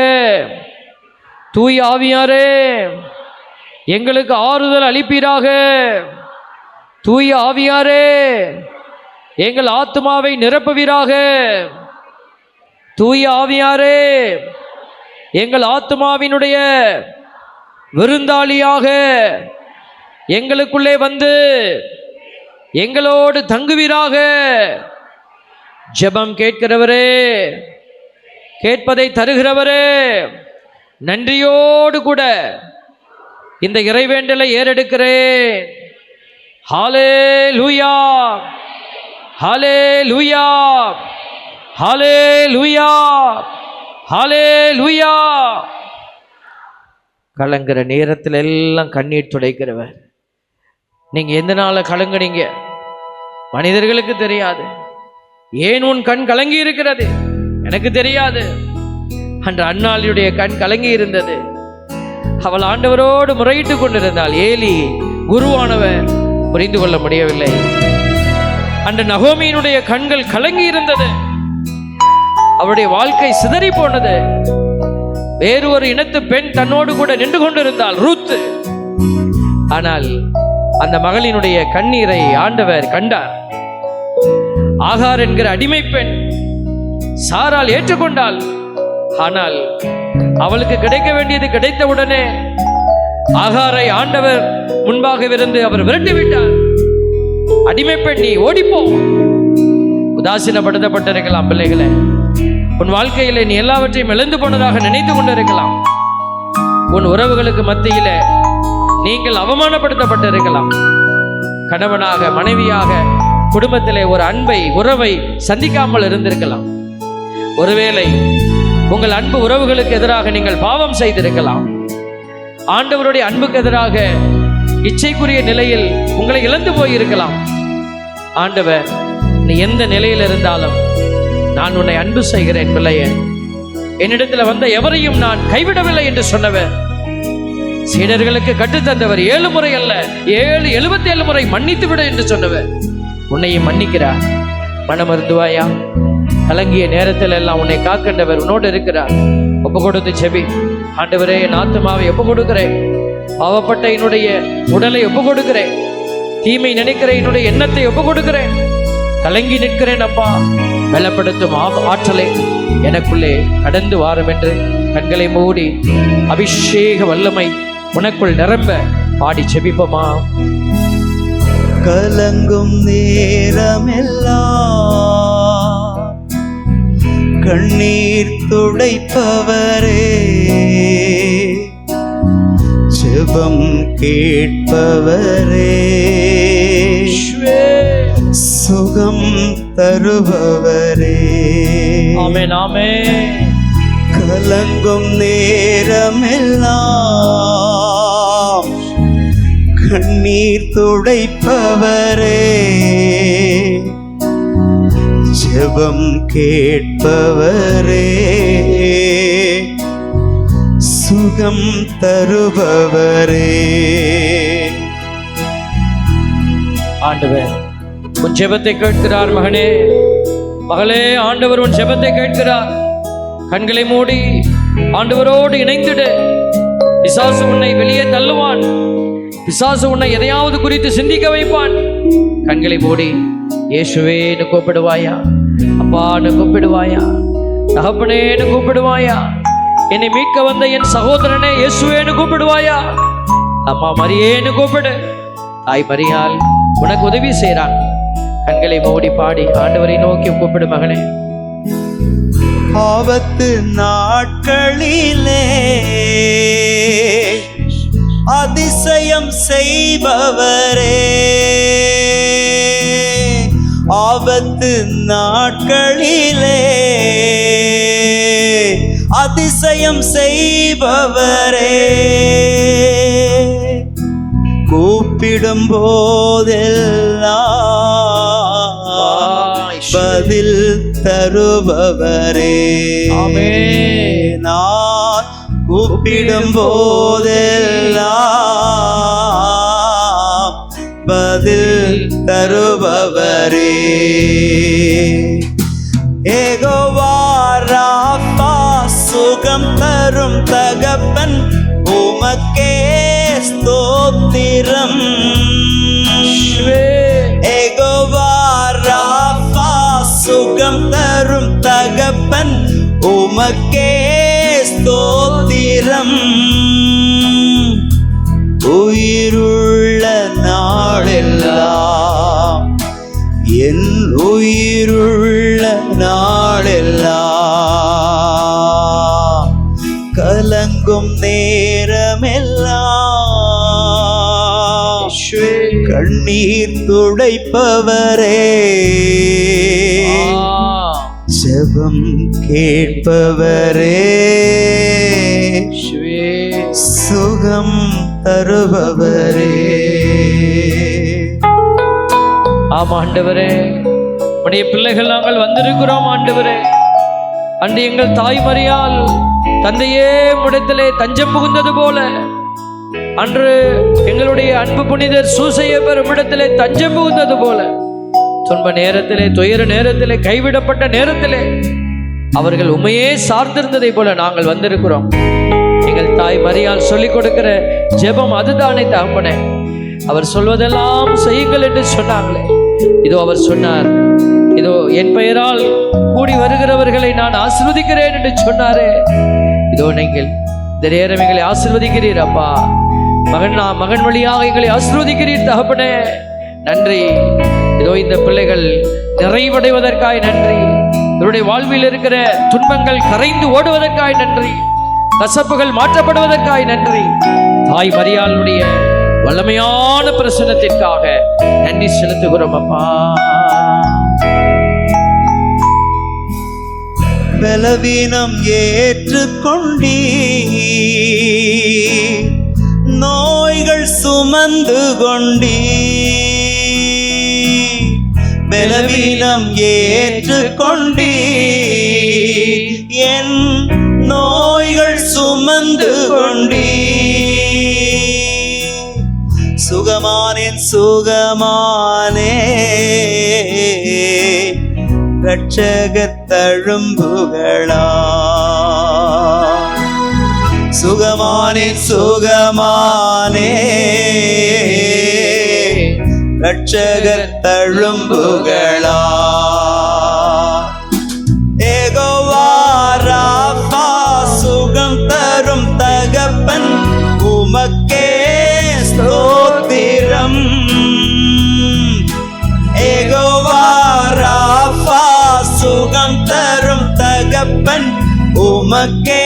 தூய ஆவியாரே, எங்களுக்கு ஆறுதல் அளிப்பீராக. தூய ஆவியாரே, எங்கள் ஆத்மாவை நிரப்புவீராக. தூய ஆவியாரே, எங்கள் ஆத்மாவினுடைய விருந்தாளியாக எங்களுக்குள்ளே வந்து எங்களோடு தங்குவீராக. ஜெபம் கேட்கிறவரே, கேட்பதை தருகிறவரே, நன்றியோடு கூட இந்த இறைவேண்டலை ஏறெடுக்கிறேன். ஹல்லேலூயா, ஹல்லேலூயா, ஹல்லேலூயா, ஹல்லேலூயா. கலங்குற நேரத்தில் எல்லாம் கண்ணீர் துடைக்கிறவர். நீங்க எந்த நாள கலங்குனீங்க மனிதர்களுக்கு தெரியாது. ஏன் உன் கண் கலங்கி இருக்கிறது எனக்கு தெரியாது. அன்று அன்னாளுடைய கண் கலங்கி இருந்தது. அவள் ஆண்டவரோடு முறையிட்டு கொண்டிருந்தாள். ஏலி குருவானவர் புரிந்து கொள்ள முடியவில்லை. அன்று நகோமியினுடைய கண்கள் கலங்கி இருந்தது. அவருடைய வாழ்க்கை சிதறி போனது. வேறு ஒரு இனத்து பெண் தன்னோடு கூட நின்று கொண்டிருந்தாள், ரூத். ஆனால் அந்த மகளினுடைய கண்ணீரை ஆண்டவர் கண்டார். ஆகார் என்கிற அடிமை பெண் சாரால் ஏற்றுக்கொண்டாள். ஆனால் அவளுக்கு கிடைக்க வேண்டியது கிடைத்தவுடனே ஆகாரை ஆண்டவர் முன்பாக இருந்து அவர் விரட்டிவிட்டார். அடிமை பெண், நீ ஓடிப்போ. உதாசீனப்படுத்தப்பட்டிருக்கலாம் பிள்ளைகளே. உன் வாழ்க்கையில நீ எல்லாவற்றையும் இழந்து போனதாக நினைத்து கொண்டிருக்கலாம். உன் உறவுகளுக்கு மத்தியில நீங்கள் அவமானப்படுத்தப்பட்டிருக்கலாம். கணவனாக, மனைவியாக, குடும்பத்திலே ஒரு அன்பை, உறவை சந்திக்காமல் இருந்திருக்கலாம். ஒருவேளை உங்கள் அன்பு உறவுகளுக்கு எதிராக நீங்கள் பாவம் செய்திருக்கலாம். ஆண்டவருடைய அன்புக்கு எதிராக இச்சைக்குரிய நிலையில் உங்களை இழந்து போயிருக்கலாம். ஆண்டவர், நீ எந்த நிலையில் இருந்தாலும் நான் உன்னை அன்பு செய்கிறேன் பிள்ளையே. என்னிடத்தில் வந்த எவரையும் நான் கைவிடவில்லை என்று சொன்னவர். சீடர்களுக்கு கற்றுத்தந்தவர் 7 முறை அல்ல 77 முறை மன்னித்து விட என்று சொன்னவர் உன்னையும் மன்னிக்கிறார். மனமருந்துவாயா? கலங்கிய நேரத்தில் எல்லாம் உன்னை காக்கின்றவர் உன்னோடு இருக்கிறார். ஒப்பு கொடுத்து செபி. ஆண்டவரே, என் ஆத்மாவை ஒப்பு கொடுக்கிறேன். பாவப்பட்ட என்னுடைய உடலை ஒப்பு கொடுக்கிறேன். தீமை நினைக்கிற என்னுடைய எண்ணத்தை ஒப்பு கொடுக்கிறேன். கலங்கி நிற்கிறேன் அப்பா. பலப்படுத்தும் ஆற்றலை எனக்குள்ளே கடந்து வாரும் என்று கண்களை மூடி அபிஷேக வல்லமை உனக்குள் நிரம்ப பாடி செபிப்போமா. கலங்கும் நேரமெல்லாம் கண்ணீர் துடைப்பவரே, ஜெபம் கேட்பவரே, சுகம் தருபவரே. ஆமென் ஆமென். கலங்கும் நேரமெல்லாம் கண்ணீர் துடைப்பவரே. ஜெபம் கேட்பவரே. சுகம் தருபவரே. ஆண்டவர் உன் ஜெபத்தை கேட்கிறார் மகனே, மகளே. ஆண்டவர் உன் ஜெபத்தை கேட்கிறார். கண்களை மூடி ஆண்டவரோடு இணைந்திடு. பிசாசு உன்னை வெளியே தள்ளுவான். பிசாசு உன்னை எதையாவது குறித்து சிந்திக்க வைப்பான். கண்களை மூடி இயேசுவேன்னு கூப்பிடுவாயா? அப்பான்னு கூப்பிடுவாயா? தகப்பனேன்னு கூப்பிடுவாயா? என்னை மீட்க வந்த என் சகோதரனே இயேசுவேன்னு கூப்பிடுவாயா? அம்மா மரியேன்னு கூப்பிடு. தாய் மரியாள் உனக்கு உதவி செய்கிறான். கண்களை மூடி பாடி ஆண்டவரை நோக்கி கூப்பிடு மகனே. ஆபத்து நாட்களிலே அதிசயம் செய்பவரே. ஆபத்து நாட்களிலே அதிசயம் செய்பவரே. கூப்பிடும் போதெல்லாம் பதில் தருபவரே. நான் கூப்பிடும் போதெல்லாம் பதில் தருபவரே. யெகோவா ராஃபா சுகம் தரும் தகப்பன் உமக்கே ஸ்தோத்திரம். யெகோவா ராஃபா சுகம் தரும் தகப்பன் உமக்கே ஸ்தோத்திரம். உயிருள்ள நாளெல்லாம் என் உயிருள்ள நாளெல்லாம் கலங்கும் நேரமெல்லாம் கண்ணீர் துடைப்பவரே. ஜெபம் கேட்பவரே. சுகம் தருபவரே. ஆமா ஆண்டவரே, உடைய பிள்ளைகள் நாங்கள் வந்திருக்கிறோம் ஆண்டவரே. அன்று எங்கள் தாய் மரியாள் தந்தையே முடத்திலே தஞ்சம் புகுந்தது போல, அன்று எங்களுடைய அன்பு புனிதர் சூசையப்பர் இடத்திலே தஞ்சம் புகுந்தது போல, துன்ப நேரத்திலே துயர நேரத்திலே கைவிடப்பட்ட நேரத்திலே அவர்கள் உண்மையே சார்ந்திருந்ததை போல நாங்கள் வந்திருக்கிறோம். எங்கள் தாய் மரியாள் சொல்லிக் கொடுக்கிற ஜெபம் அதுதானே தகப்பனே. அவர் சொல்வதெல்லாம் செய்யுங்கள் என்று சொன்னாங்களே, இதோ அவர் சொன்னார், இதோ என் பெயரால் கூடி வருகிறவர்களை நான் ஆசீர்வதிக்கிறேன் என்று சொன்னாரே. இதோ நீங்கள் இந்த நேரம் எங்களை ஆசீர்வதிக்கிறீர் அப்பா. மகன் வழியாக எங்களை ஆசீர்வதிக்கிறீர் தகப்பனே. நன்றி. இதோ இந்த பிள்ளைகள் நிறைவடைவதற்காய் நன்றி. இவருடைய வாழ்வில் இருக்கிற துன்பங்கள் கரைந்து ஓடுவதற்காய் நன்றி. கசப்புகள் மாற்றப்படுவதற்காய் நன்றி. தாய் மரியாளுடைய வல்லமையான பிரசன்னத்திற்காக நன்றி செலுத்துகிறோம் அப்பா. பலவீனம் ஏற்றுக்கொண்டீ, நோய்கள் சுமந்து கொண்டீ. பலவீனம் ஏற்றுக்கொண்டீ, என் நோய்கள் சுமந்து கொண்டீ. சுகமானேன் சுகமானே, ரட்சகர் தழும்புகளா. சுகமானேன் சுகமானே, ரட்சகர் தழும்புகளா. யெகோவா ராஃபா சுகம் தரும் தகப்பன் உமக்கே ஸ்தோத்திரம். யெகோவா ராஃபா சுகம் தரும் தகப்பன் உமக்கே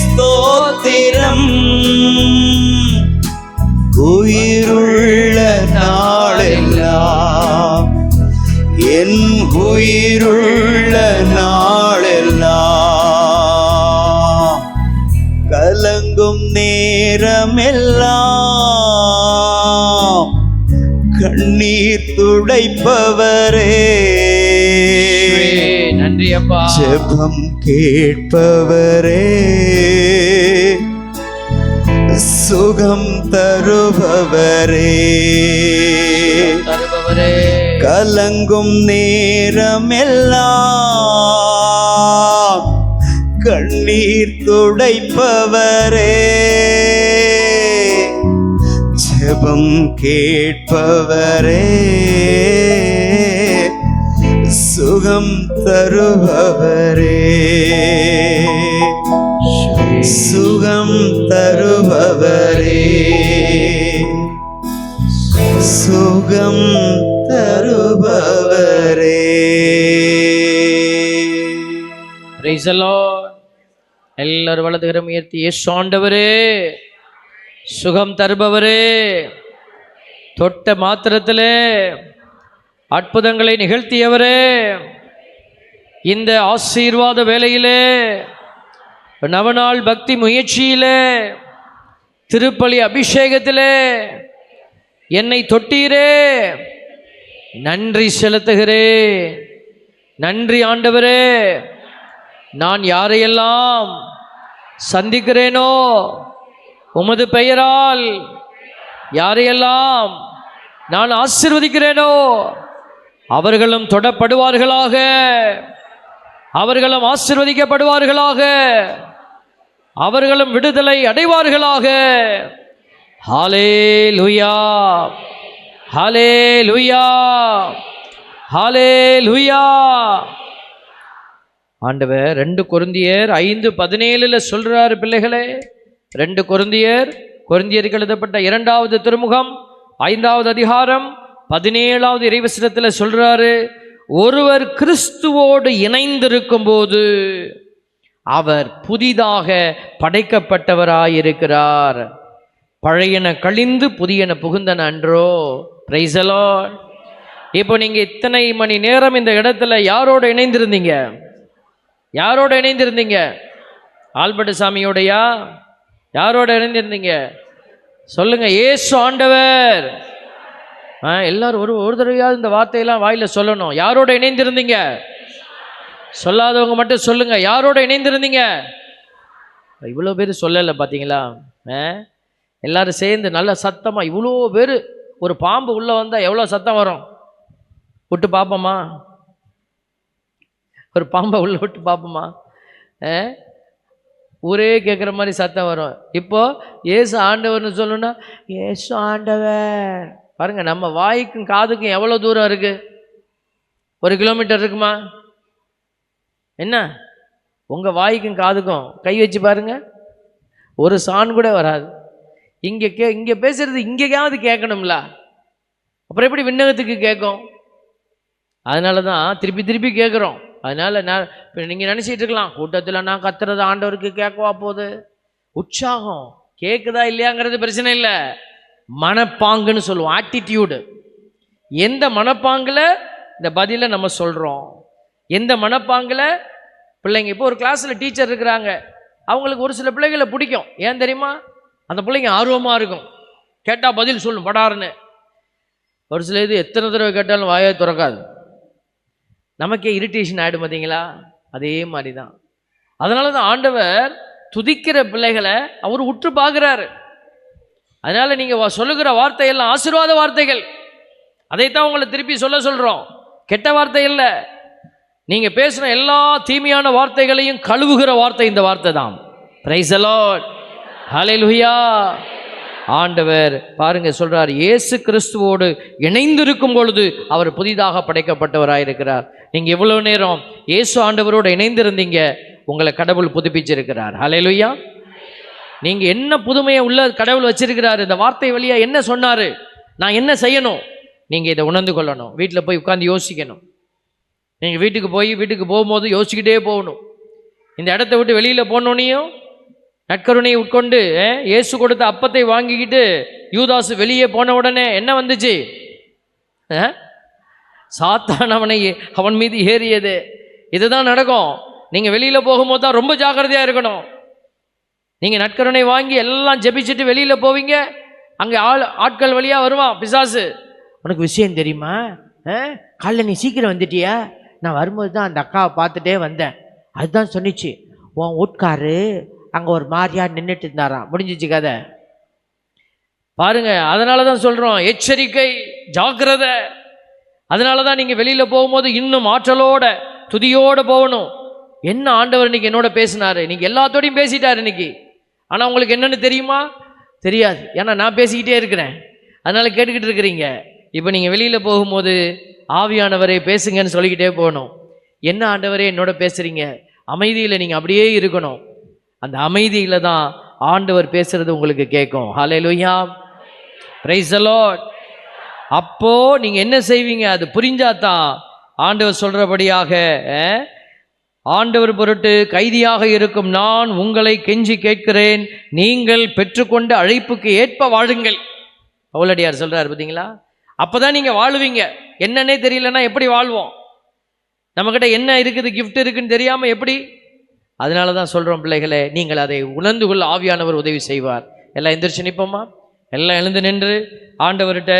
ஸ்தோத்திரம். உயிருள்ள நாளெல்லாம் உயிருள்ள நாளெல்லாம் கலங்கும் நேரமெல்லாம் கண்ணீர் துடைப்பவரே, நன்றி அப்பா. ஜெபம் கேட்பவரே, சுகம் தருபவரே, கலங்கும் நேரமெல்லாம் கண்ணீர் துடைப்பவரே, ஜெபம் கேட்பவரே, சுகம் தருபவரே, சுகம் தருபவரே, சுகம் தருபவரே. Praise the Lord. எல்லாரும் வலதுகரம் உயர்த்தி இயேசு ஆண்டவரே, சுகம் தருபவரே, தொட்ட மாத்திரத்திலே அற்புதங்களை நிகழ்த்தியவரே, இந்த ஆசீர்வாத வேளையிலே நவநாள் பக்தி முயற்சியிலே திருப்பலி அபிஷேகத்திலே என்னை தொட்டீரே, நன்றி செலுத்துகிறேன். நன்றி ஆண்டவரே. நான் யாரையெல்லாம் சந்திக்கிறேனோ உமது பெயரால், யாரையெல்லாம் நான் ஆசீர்வதிக்கிறேனோ அவர்களும் தொடப்படுவார்களாக, அவர்களும் ஆசீர்வதிக்கப்படுவார்களாக, அவர்களும் விடுதலை அடைவார்களாக. ஹல்லேலூயா, ஹல்லேலூயா, ஹல்லேலூயா. ஆண்டவர் 2 கொரிந்தியர் 5:17 சொல்றாரு பிள்ளைகளே. 2 கொரிந்தியருக்கு எழுதப்பட்ட 2வது திருமுகம் 5வது அதிகாரம் 17வது இறைவசனத்தில் சொல்றாரு, ஒருவர் கிறிஸ்துவோடு இணைந்திருக்கும் போது அவர் புதிதாக படைக்கப்பட்டவராயிருக்கிறார். பழையன கழிந்து புதியன புகுந்தன அன்றோ. Price the Lord. இப்போ நீங்க இத்தனை மணி நேரம் இந்த இடத்துல யாரோட இணைந்திருந்தீங்க? யாரோட இணைந்திருந்தீங்க? ஆல்பர்ட் சாமியோடையா? யாரோட இணைந்திருந்தீங்க? சொல்லுங்க. இயேசு ஆண்டவர். எல்லாரும் ஒரு தடவையாவது இந்த வார்த்தையெல்லாம் வாயில சொல்லணும். யாரோட இணைந்திருந்தீங்க? சொல்லாதவங்க மட்டும் சொல்லுங்க. யாரோட இணைந்திருந்தீங்க? இவ்வளோ பேர் சொல்லலை பார்த்தீங்களா? எல்லாரும் சேர்ந்து நல்ல சத்தமாக இவ்வளோ பேர். ஒரு பாம்பு உள்ளே வந்தால் எவ்வளோ சத்தம் வரும்? விட்டு பார்ப்போமா? ஒரு பாம்பை உள்ளே விட்டு பார்ப்போமா? ஊரே கேட்குற மாதிரி சத்தம் வரும். இப்போ ஏசு ஆண்டவர்னு சொல்லணும்னா ஏசு ஆண்டவர். பாருங்க, நம்ம வாய்க்கும் காதுக்கும் எவ்வளோ தூரம் இருக்கு? 1 கிலோமீட்டர் இருக்குமா? என்ன உங்கள் வாய்க்கும் காதுக்கும் கை வச்சு பாருங்க, ஒரு சான் கூட வராது. இங்கே பேசுறது இங்கேயாவது கேட்கணும்ல, அப்புறம் எப்படி விண்ணகத்துக்கு கேட்கும்? அதனால தான் திருப்பி கேட்குறோம். அதனால நீங்கள் நினச்சிட்டு இருக்கலாம், கூட்டத்தில் நான் கத்துறது ஆண்டவருக்கு கேட்கவா போகுது? உற்சாகம் கேட்குதா இல்லையாங்கிறது பிரச்சனை இல்லை. மனப்பாங்குன்னு சொல்லுவோம், ஆட்டிடியூடு. எந்த மனப்பாங்கில் இந்த பதிலை நம்ம சொல்கிறோம், எந்த மனப்பாங்கில் பிள்ளைங்க. இப்போ ஒரு கிளாஸில் டீச்சர் இருக்கிறாங்க, அவங்களுக்கு ஒரு சில பிள்ளைகளை பிடிக்கும். ஏன் தெரியுமா? அந்த பிள்ளைங்க ஆர்வமாக இருக்கும், கேட்டால் பதில் சொல்லும் படாருன்னு. ஒரு சில இது எத்தனை தடவை கேட்டாலும் வாயை திறக்காது, நமக்கே இரிட்டேஷன் ஆகிடும். பார்த்தீங்களா? அதே மாதிரி தான். அதனால தான் ஆண்டவர் துதிக்கிற பிள்ளைகளை அவர் உற்று பார்க்குறாரு. அதனால் நீங்கள் சொல்லுகிற வார்த்தையெல்லாம் ஆசீர்வாத வார்த்தைகள். அதைத்தான் உங்களை திருப்பி சொல்கிறோம், கெட்ட வார்த்தை இல்லை. நீங்கள் பேசுகிற எல்லா தீமையான வார்த்தைகளையும் கழுவுகிற வார்த்தை இந்த வார்த்தை தான். Praise the Lord. ஹல்லேலூயா. ஆண்டவர் பாருங்க சொல்றார், இயேசு கிறிஸ்துவோடு இணைந்திருக்கும் பொழுது அவர் புதிதாக படைக்கப்பட்டவராயிருக்கிறார். நீங்க எவ்வளவு நேரம் இயேசு ஆண்டவரோடு இணைந்திருந்தீங்க, உங்களை கடவுள் புதுப்பிச்சிருக்கிறார். ஹல்லேலூயா. நீங்க என்ன புதுமையை உள்ள கடவுள் வச்சிருக்கிறார். இந்த வார்த்தை வழியா என்ன சொன்னாரு, நான் என்ன செய்யணும், நீங்க இதை உணர்ந்து கொள்ளணும். வீட்டில் போய் உட்கார்ந்து யோசிக்கணும். நீங்க வீட்டுக்கு போகும்போது யோசிச்சுக்கிட்டே போகணும். இந்த இடத்த விட்டு வெளியில போனோனையும் நற்கருணையை உட்கொண்டு இயேசு கொடுத்த அப்பத்தை வாங்கிக்கிட்டு யூதாசு வெளியே போன உடனே என்ன வந்துச்சு? சாத்தான் அவன் மீது ஏறியது. இதுதான் நடக்கும். நீங்க வெளியில போகும்போது தான் ரொம்ப ஜாக்கிரதையா இருக்கணும். நீங்க நற்கருணை வாங்கி எல்லாம் ஜெபிச்சுட்டு வெளியில போவீங்க, அங்கே ஆட்கள் வழியா வருவான் பிசாசு. உனக்கு விஷயம் தெரியுமா, காலைல நீ சீக்கிரம் வந்துட்டியா? நான் வரும்போது தான் அந்த அக்காவை பார்த்துட்டே வந்தேன். அதுதான் சொன்னிச்சு, உன் வீட்காரு அங்கே ஒரு மாதிரியா நின்றுட்டு இருந்தாராம். முடிஞ்சிச்சு கதை. பாருங்க, அதனால தான் சொல்கிறோம், எச்சரிக்கை, ஜாக்கிரதை. அதனால தான் நீங்கள் வெளியில் போகும்போது இன்னும் ஆற்றலோட துதியோடு போகணும். என்ன ஆண்டவர் இன்னைக்கு என்னோட பேசினாரு, நீங்கள் எல்லாத்தோடையும் பேசிட்டார் இன்னைக்கு. ஆனால் உங்களுக்கு என்னென்னு தெரியுமா? தெரியாது. ஏன்னா நான் பேசிக்கிட்டே இருக்கிறேன், அதனால் கேட்டுக்கிட்டு இருக்கிறீங்க. இப்போ நீங்கள் வெளியில் போகும்போது ஆவியானவரே பேசுங்கன்னு சொல்லிக்கிட்டே போகணும். என்ன ஆண்டவரே என்னோட பேசுகிறீங்க? அமைதியில் நீங்கள் அப்படியே இருக்கணும். அந்த அமைதியில் தான் ஆண்டவர் பேசுறது உங்களுக்கு கேட்கும். ஹல்லேலூயா, பிரைஸ் தி லார்ட். அப்போ நீங்க என்ன செய்வீங்க? அது புரிஞ்சாதான் ஆண்டவர் சொல்றபடியாக, ஆண்டவர் பொருட்டு கைதியாக இருக்கும் நான் உங்களை கெஞ்சி கேட்கிறேன், நீங்கள் பெற்றுக்கொண்ட அழைப்புக்கு ஏற்ப வாழுங்கள். பவுலடியார் சொல்றாரு பார்த்தீங்களா? அப்பதான் நீங்க வாழுவீங்க. என்னன்னே தெரியலன்னா எப்படி வாழ்வோம்? நம்மக்கிட்ட என்ன இருக்குது, கிஃப்ட் இருக்குன்னு தெரியாம எப்படி? அதனால தான் சொல்கிறோம் பிள்ளைகளே, நீங்கள் அதை உணர்ந்து கொள்ள ஆவியானவர் உதவி செய்வார். எல்லாம் எந்திரிச்சு நிற்போமா? எல்லாம் எழுந்து நின்று ஆண்டவர்கிட்ட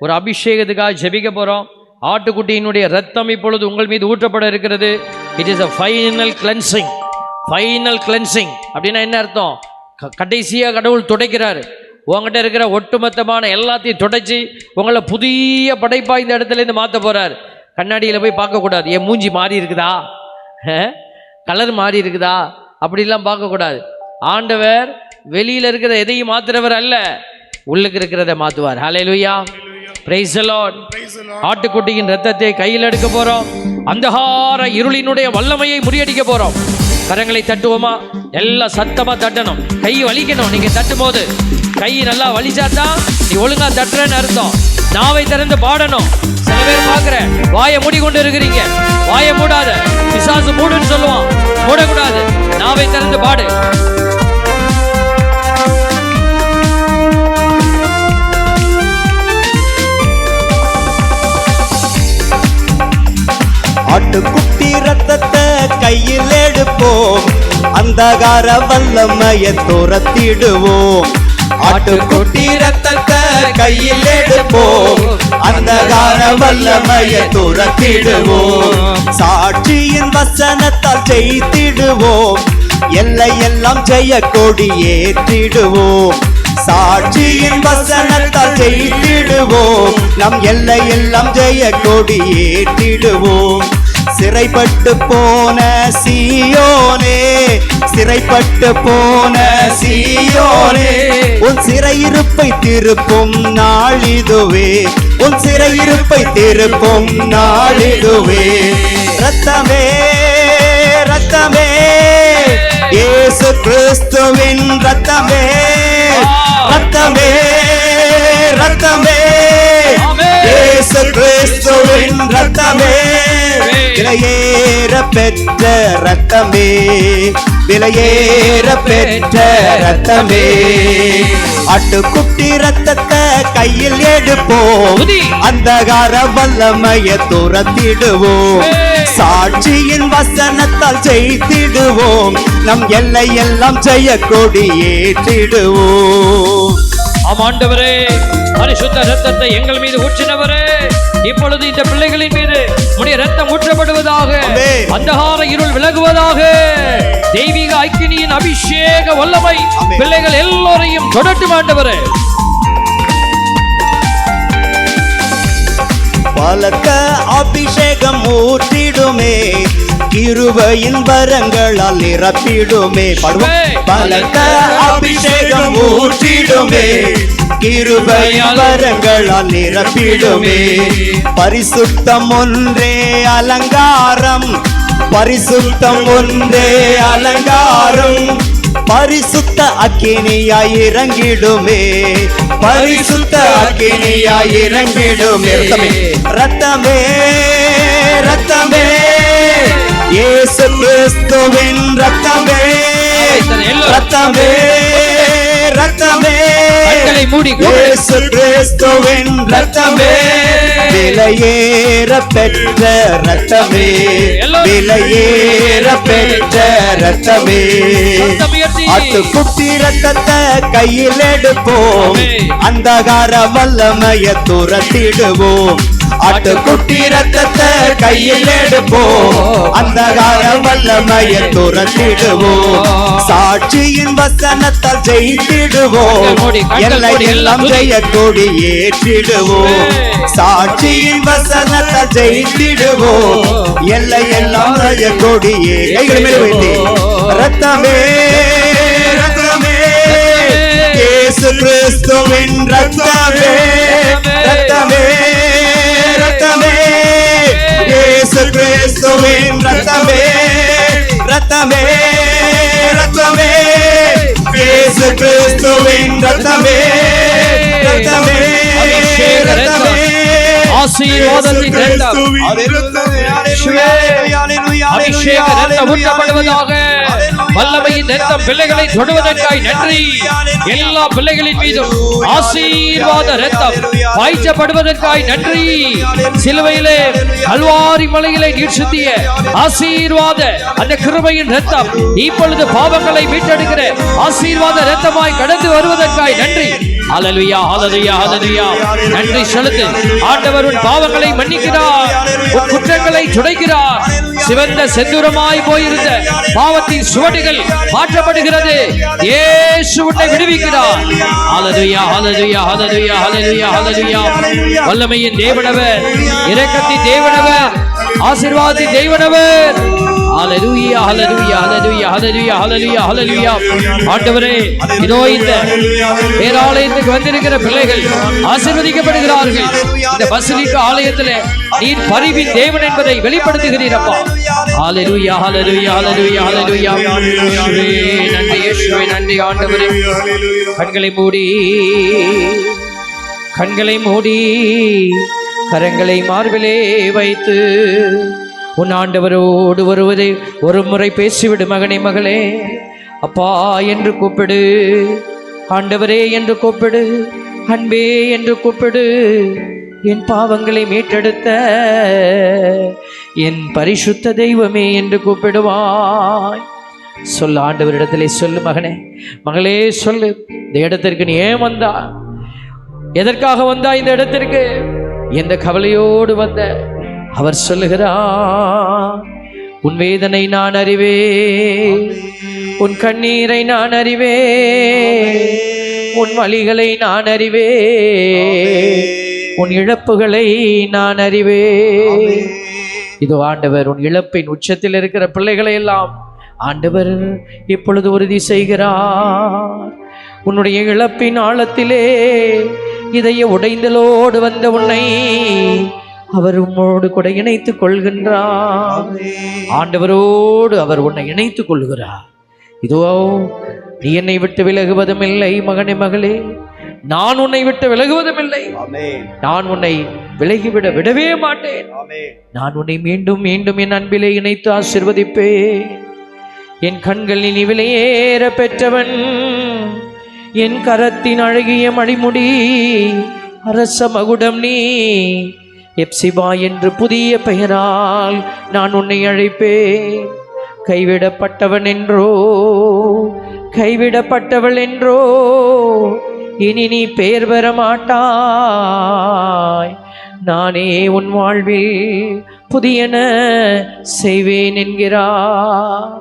ஒரு அபிஷேகத்துக்காக ஜெபிக்க போகிறோம். ஆட்டுக்குட்டியினுடைய ரத்தம் இப்பொழுது உங்கள் மீது ஊற்றப்பட இருக்கிறது. It is a final cleansing. Final cleansing அப்படின்னா என்ன அர்த்தம்? கடைசியாக கடவுள் துடைக்கிறாரு. உங்கள்கிட்ட இருக்கிற ஒட்டுமொத்தமான எல்லாத்தையும் துடைச்சி உங்களை புதிய படைப்பாக இந்த இடத்துலேருந்து மாற்ற போகிறார். கண்ணாடியில் போய் பார்க்கக்கூடாது, என் மூஞ்சி மாறி இருக்குதா, கலர் மாறி இருக்குதா, அப்படிலாம் பார்க்கக்கூடாது. ஆண்டவர் வெளியில் இருக்கிற எதையும் மாற்றுறவர் அல்ல, உள்ளுக்கு இருக்கிறத மாற்றுவார். ஹல்லேலூயா, பிரைஸ் தி லார்ட். ஆட்டுக்குட்டியின் ரத்தத்தை கையில் எடுக்க போகிறோம். அந்தகார இருளினுடைய வல்லமையை முறியடிக்க போகிறோம். கரங்களை தட்டுவோமா? எல்லாம் சத்தமாக தட்டணும். கை வலிக்கணும். நீங்கள் தட்டும் போது கை நல்லா வலிச்சாதான் நீ ஒழுங்கா தட்டுறேன்னு அர்த்தம். நாவை திறந்து பாடணும். சில பேர் பார்க்குறேன், வாயை மூடி கொண்டு இருக்கிறீங்க. வாயை மூடாத, பிசாசு மூடுன்னு சொல்லுவான். மூடக்கூடாது, நாவை திறந்து பாடு. ஆட்டுக்குட்டி ரத்தத்தை கையில் எடுப்போம், அந்தகார வல்லமையை துரத்திடுவோம். ஆட்டுக்குட்டி ரத்தத்தை கையில் எடுப்போம், அந்தகார வல்லமையை துரத்திடுவோம். சாட்சியின் வசனத்தால் ஜெயித்திடுவோம், எல்லையெல்லாம் ஜெய கொடி ஏற்றிடுவோம். சாட்சியின் வசனத்தால் ஜெயித்திடுவோம், நம் எல்லையெல்லாம் ஜெய கொடி ஏற்றிடுவோம். சிறைப்பட்டு போன சீயோனே, சிறைப்பட்டு போன சீயோனே, உன் சிறையிருப்பை திருப்பும் நாளிதுவே, உன் சிறையிருப்பை திருப்பும் நாளிதுவே. ரத்தமே ரத்தமே, இயேசு கிறிஸ்துவின் ரத்தமே, ரத்தமே ரத்தமே, இயேசு கிறிஸ்துவின் ரத்தமே. விலையேற பெற்ற ரத்தமே, விலையேற பெற்ற ரத்தமே. ஆட்டுக்குட்டி ரத்தத்தை கையில் எடுப்போம், அந்தகார வல்லமையை துரத்திடுவோம். சாட்சியின் வசனத்தால் ஜெயித்திடுவோம், நம் எல்லையெல்லாம் ஜெய கொடி ஏற்றிடுவோம். ஆண்டவரே, பரிசுத்த ரத்தத்தை எங்கள் மீது ஊற்றினவரே, இப்பொழுது இந்த பிள்ளைகளின் மீது உம்முடைய ரத்தம் ஊற்றப்படுவதாக, அந்தகார இருள் விலகுவதாக. தெய்வீக ஐக்கினியின் அபிஷேக வல்லமை பிள்ளைகள் எல்லோரையும் தொடட்டும் ஆண்டவரே. பலத்த அபிஷேகம் ஊற்றிடுமே, கிருபையின் வரங்களால் நிரப்பிடுமே. பலத்த அபிஷேகம் ஊற்றிடுமே, கிருபையின் வரங்களால் நிரப்பிடுமே. பரிசுத்தம் ஒன்றே அலங்காரம், பரிசுத்தம் ஒன்றே அலங்காரம். பரிசுத்த அக்கினியாய் இறங்கிடுமே, பரிசுத்த அக்கினியாய் இறங்கிடுமே. ரத்தமே ரத்தமே, இயேசு கிறிஸ்துவின் ரத்தமே, ரத்தமே ரத்தமே கண்களை மூடி இயேசு கிறிஸ்துவின் ரத்தமே விலையேற பெற்ற ரத்தமே விலையேற பெற்ற ரத்தமே ஆட்டுக்குட்டி ரத்தத்தை கையில் எடுப்போம் அந்தகார வல்லமைய துரத்திடுவோம் ஆட்டுக்குட்டி ரத்தத்தை கையில் எடுப்போம் அந்தகார வல்லமைய துரத்திடுவோம் சாட்சியின் வசனத்தால் ஜெயித்திடுவோம் எல்லை எல்லாம் ஜெய கொடி ஏற்றிடுவோம் சாட்சியின் வசனத்தால் ஜெயித்திடுவோம் எல்லை எல்லாம் ஜெய கொடியே கைகள் மேல் வைத்து ரத்தமே ரத்தமே இயேசு கிறிஸ்துவின் ரத்தமே ரத்தமே ரத்தமே இயேசு கிறிஸ்துவின் ரத்தமே ரத்தமே ரத்தமே இயேசு கிறிஸ்துவின் ரத்தமே ரத்தமே ரத்தமே ஆசீர்வாதத்தின் இரத்தம் அபிஷேக இரத்தம் ஊற்றப்படுவதாக வல்லமையின் இரத்தம் பிள்ளைகளை தொடுவதற்காய் நன்றி எல்லா பிள்ளைகளின் மீதும் ஆசீர்வாத இரத்தம் பாய்ச்சப்படுவதற்காய் நன்றி சிலுவையிலே கல்வாரி மலையிலே நீர் சிந்திய ஆசீர்வாத அந்த கிருபையின் இரத்தம் இப்பொழுது பாவங்களை மீட்டெடுக்கிற ஆசீர்வாத இரத்தமாய் கடந்து வருவதற்காய் நன்றி ஹல்லேலூயா ஹல்லேலூயா ஹல்லேலூயா நன்றி செலுத்து ஆண்டவர் உன் பாவங்களை மன்னிக்கிறார் உன் குற்றங்களை துடைக்கிறார் சிவந்த செந்தூரமாய் போயிருந்த பாவத்தின் சுவடுகள் மாற்றப்படுகிறது இயேசு உன்னை விடுவிக்கிறார் ஹல்லேலூயா ஹல்லேலூயா ஹல்லேலூயா ஹல்லேலூயா ஹல்லேலூயா வல்லமையின் தேவனவர் இரக்கத்தின் தேவனவர் ஆசீர்வாதத்தின் தேவனவர் ஹல்லேலூயா ஹல்லேலூயா ஹல்லேலூயா ஹல்லேலூயா ஹல்லேலூயா ஹல்லேலூயா ஆண்டவரே இதோ இந்த பேராலயத்துக்கு வந்திருக்கிற பிள்ளைகள் ஆசீர்வதிக்கப்படுகிறார்கள் இந்த பசிலிக்கா ஆலயத்திலே நீர் பரிவின் தேவன் என்பதை வெளிப்படுத்துகிறீர் அப்பா ஹல்லேலூயா ஹல்லேலூயா ஹல்லேலூயா ஹல்லேலூயா இயேசுவே நன்றி இயேசுவே நன்றி ஆண்டவரே கண்களை மூடி கரங்களை மார்பிலே வைத்து உன் ஆண்டவரோடு வருவதை ஒரு முறை பேசிவிடு மகனே மகளே அப்பா என்று கூப்பிடு ஆண்டவரே என்று கூப்பிடு அன்பே என்று கூப்பிடு என் பாவங்களை மீட்டெடுத்த என் பரிசுத்த தெய்வமே என்று கூப்பிடுவாய் சொல்லு ஆண்டவரிடத்திலே சொல்லு மகனே மகளே சொல்லு இந்த இடத்திற்கு நீ ஏன் வந்தா எதற்காக வந்தா இந்த இடத்திற்கு எந்த கவலையோடு வந்த அவர் சொல்லுகிறார் உன் வேதனை நான் அறிவேன் உன் கண்ணீரை நான் அறிவேன் உன் வலிகளை நான் அறிவேன் உன் இழப்புகளை நான் அறிவேன் இதோ ஆண்டவர் உன் இழப்பின் உச்சத்தில் இருக்கிற பிள்ளைகளை எல்லாம் ஆண்டவர் இப்பொழுது உறுதி செய்கிறார் உன்னுடைய இழப்பின் ஆழத்திலே இதய உடைந்தலோடு வந்த உன்னை அவர் உம்மோடு கூட இணைத்துக் கொள்கின்றார் ஆண்டவரோடு அவர் உன்னை இணைத்துக் கொள்கிறார் இதோ நீ என்னை விட்டு விலகுவதும் இல்லை மகனே மகளே நான் உன்னை விட்டு விலகுவதும் இல்லை நான் உன்னை விடவே மாட்டேன் நான் உன்னை மீண்டும் மீண்டும் என் அன்பிலே இணைத்து ஆசீர்வதிப்பேன் என் கண்களில் நீ விலையேற பெற்றவன் என் கரத்தின் அழகிய மணிமுடி அரச மகுடம் நீ எப்சிபா என்று புதிய பெயரால் நான் உன்னை அழைப்பேன் கைவிடப்பட்டவன் என்றோ கைவிடப்பட்டவள் என்றோ இனி நீ பெயர் பெற மாட்டாய் நானே உன் வாழ்வில் புதியன செய்வேன் என்கிறார்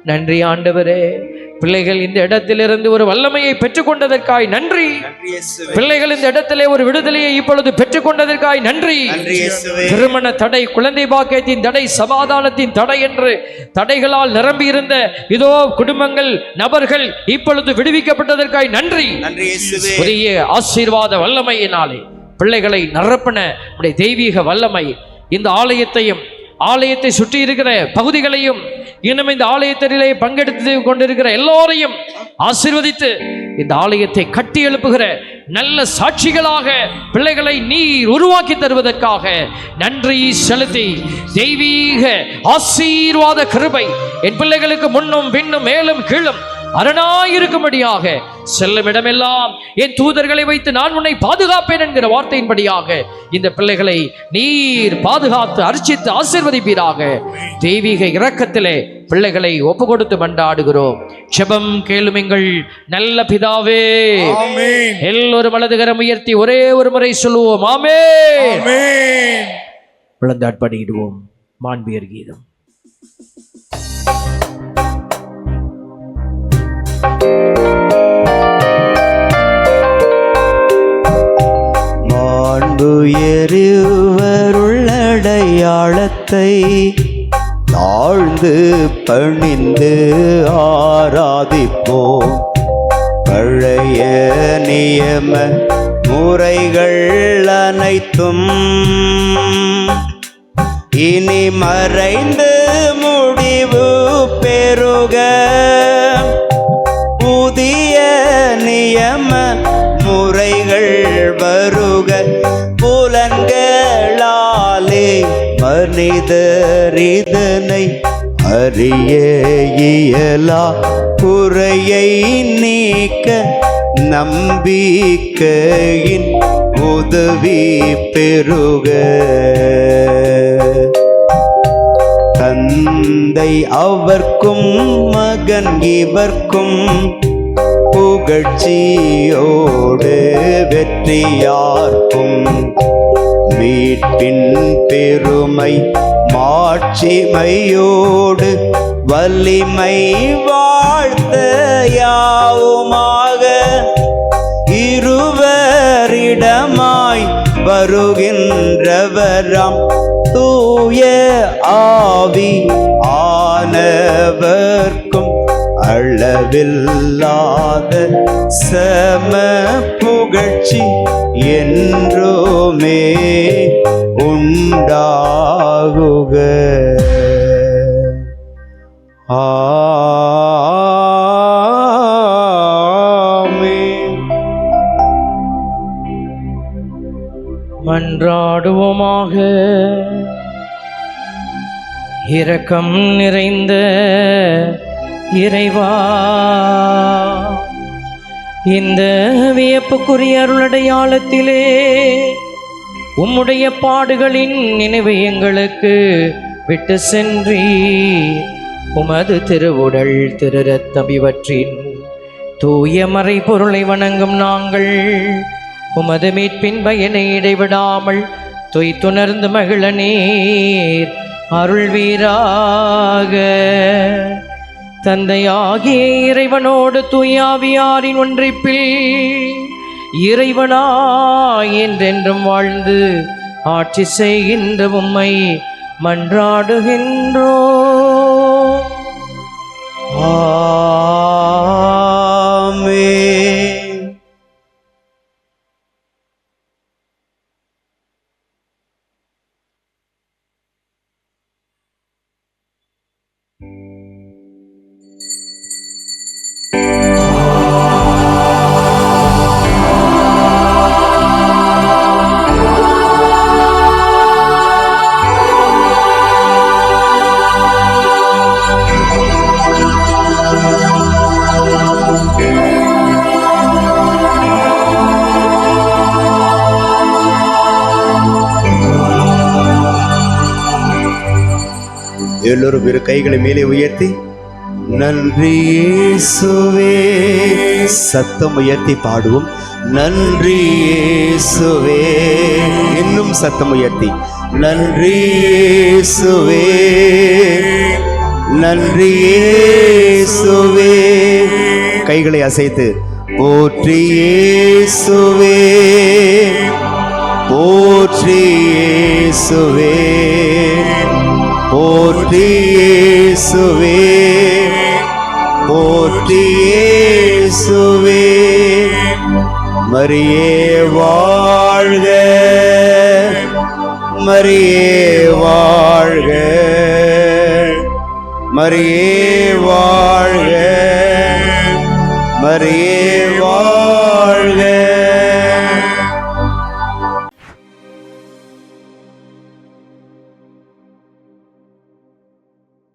நன்றி ஆண்டவரே பிள்ளைகள் இந்த இடத்திலிருந்து ஒரு வல்லமையை பெற்றுக்கொண்டதற்காய் நன்றி பிள்ளைகள் இந்த இடத்திலே ஒரு விடுதலையை இப்பொழுது பெற்றுக்கொண்டதற்காய் நன்றி திருமண தடை குழந்தை பாக்கியத்தின் தடை சமாதானத்தின் தடை என்று தடைகளால் நிரம்பி இருந்த இதோ குடும்பங்கள் நபர்கள் இப்பொழுது விடுவிக்கப்பட்டதற்காய் நன்றி புதிய ஆசீர்வாத வல்லமையினாலே பிள்ளைகளை நிரப்பின உடைய தெய்வீக வல்லமை இந்த ஆலயத்தையும் ஆலயத்தை சுற்றி இருக்கிற பகுதிகளையும் இன்னும் இந்த ஆலயத்திலே பங்கெடுத்து கொண்டிருக்கிற எல்லோரையும் ஆசீர்வதித்து இந்த ஆலயத்தை கட்டி எழுப்புகிற நல்ல சாட்சிகளாக பிள்ளைகளை நீர் உருவாக்கி தருவதற்காக நன்றி செலுத்தி தெய்வீக ஆசீர்வாத கிருபை என் பிள்ளைகளுக்கு முன்னும் பின்னும் மேலும் கீழும் அரணாயிருக்கும்படியாக செல்லும் இடமெல்லாம் என் தூதர்களை வைத்து நான் உன்னை பாதுகாப்பேன் என்கிற வார்த்தையின்படியாக இந்த பிள்ளைகளை நீர் பாதுகாத்து அர்ச்சித்து ஆசீர்வதிப்பீராக. தெய்வீக இரக்கத்திலே பிள்ளைகளை ஒப்பு கொடுத்து மன்றாடுகிறோம். ஜெபம் கேளும் எங்கள் நல்ல பிதாவே. எல்லோரும் வலதுகரம் உயர்த்தி ஒரே ஒரு முறை சொல்லுவோம், ஆமென். விழுந்தாட்படியிடுவோம். மாண்பியர் கீதம். மாண்புயருள்ளடையாளத்தை தாழ்ந்து பணிந்து ஆராதிப்போம். பழைய நியம முறைகள் அனைத்தும் இனி மறைந்து முடிவு பெறுக. புதிய நியம முறைகள் வருக. புலன்களாலே மனிதரிதனை அறிய இயலா குறையை நீக்க நம்பிக்கையின் உதவி பெறுக. தந்தை அவர்க்கும் மகன் இவர்க்கும் புகழ்ச்சியோடு வெற்றியார்க்கும் மீட்பின் பெருமை மாட்சிமையோடு வலிமை வாழ்த்த யாவுமாக. இருவரிடமாய் வருகின்றவராம் தூய ஆவி ஆனவர்க்கும் அளவில்லாத சம புகழ்ச்சி என்றுமே உண்டாகுக. ஆமென். மன்றாடுவோமாக. இரக்கம் நிறைந்த இறைவா, இந்த வியப்புக்குரிய அருளடையாளத்திலே உம்முடைய பாடுகளின் நினைவை எங்களுக்கு விட்டு சென்றீர். உமது திருவுடல் திரு ரத்தம் இவற்றின் தூய மறை பொருளை வணங்கும் நாங்கள் உமது மீட்பின் பயனை இடைவிடாமல் தொய்த்துணர்ந்து மகிழ நீர் அருள்வீராக. தந்தையாகிய இறைவனோடு தூயாவியாரின் ஒன்றிப்பில் இறைவனாய் என்றென்றும் வாழ்ந்து ஆட்சி செய்கின்ற உம்மை மன்றாடுகின்றோம். ஆமென். எல்லோரும் இரு கைகளை மேலே உயர்த்தி நன்றி இயேசுவே சத்தம் உயர்த்தி பாடுவோம். நன்றி இயேசுவே. இன்னும் சத்தம் உயர்த்தி நன்றி இயேசுவே. நன்றி இயேசுவே. கைகளை அசைத்து போற்றி இயேசுவே. போற்றி இயேசுவே. போற்றி இயேசுவே. போற்றி இயேசுவே. மரியே வாழ்க. மரியே வாழ்க. மரியே வாழ்க. மரியே வாழ்க.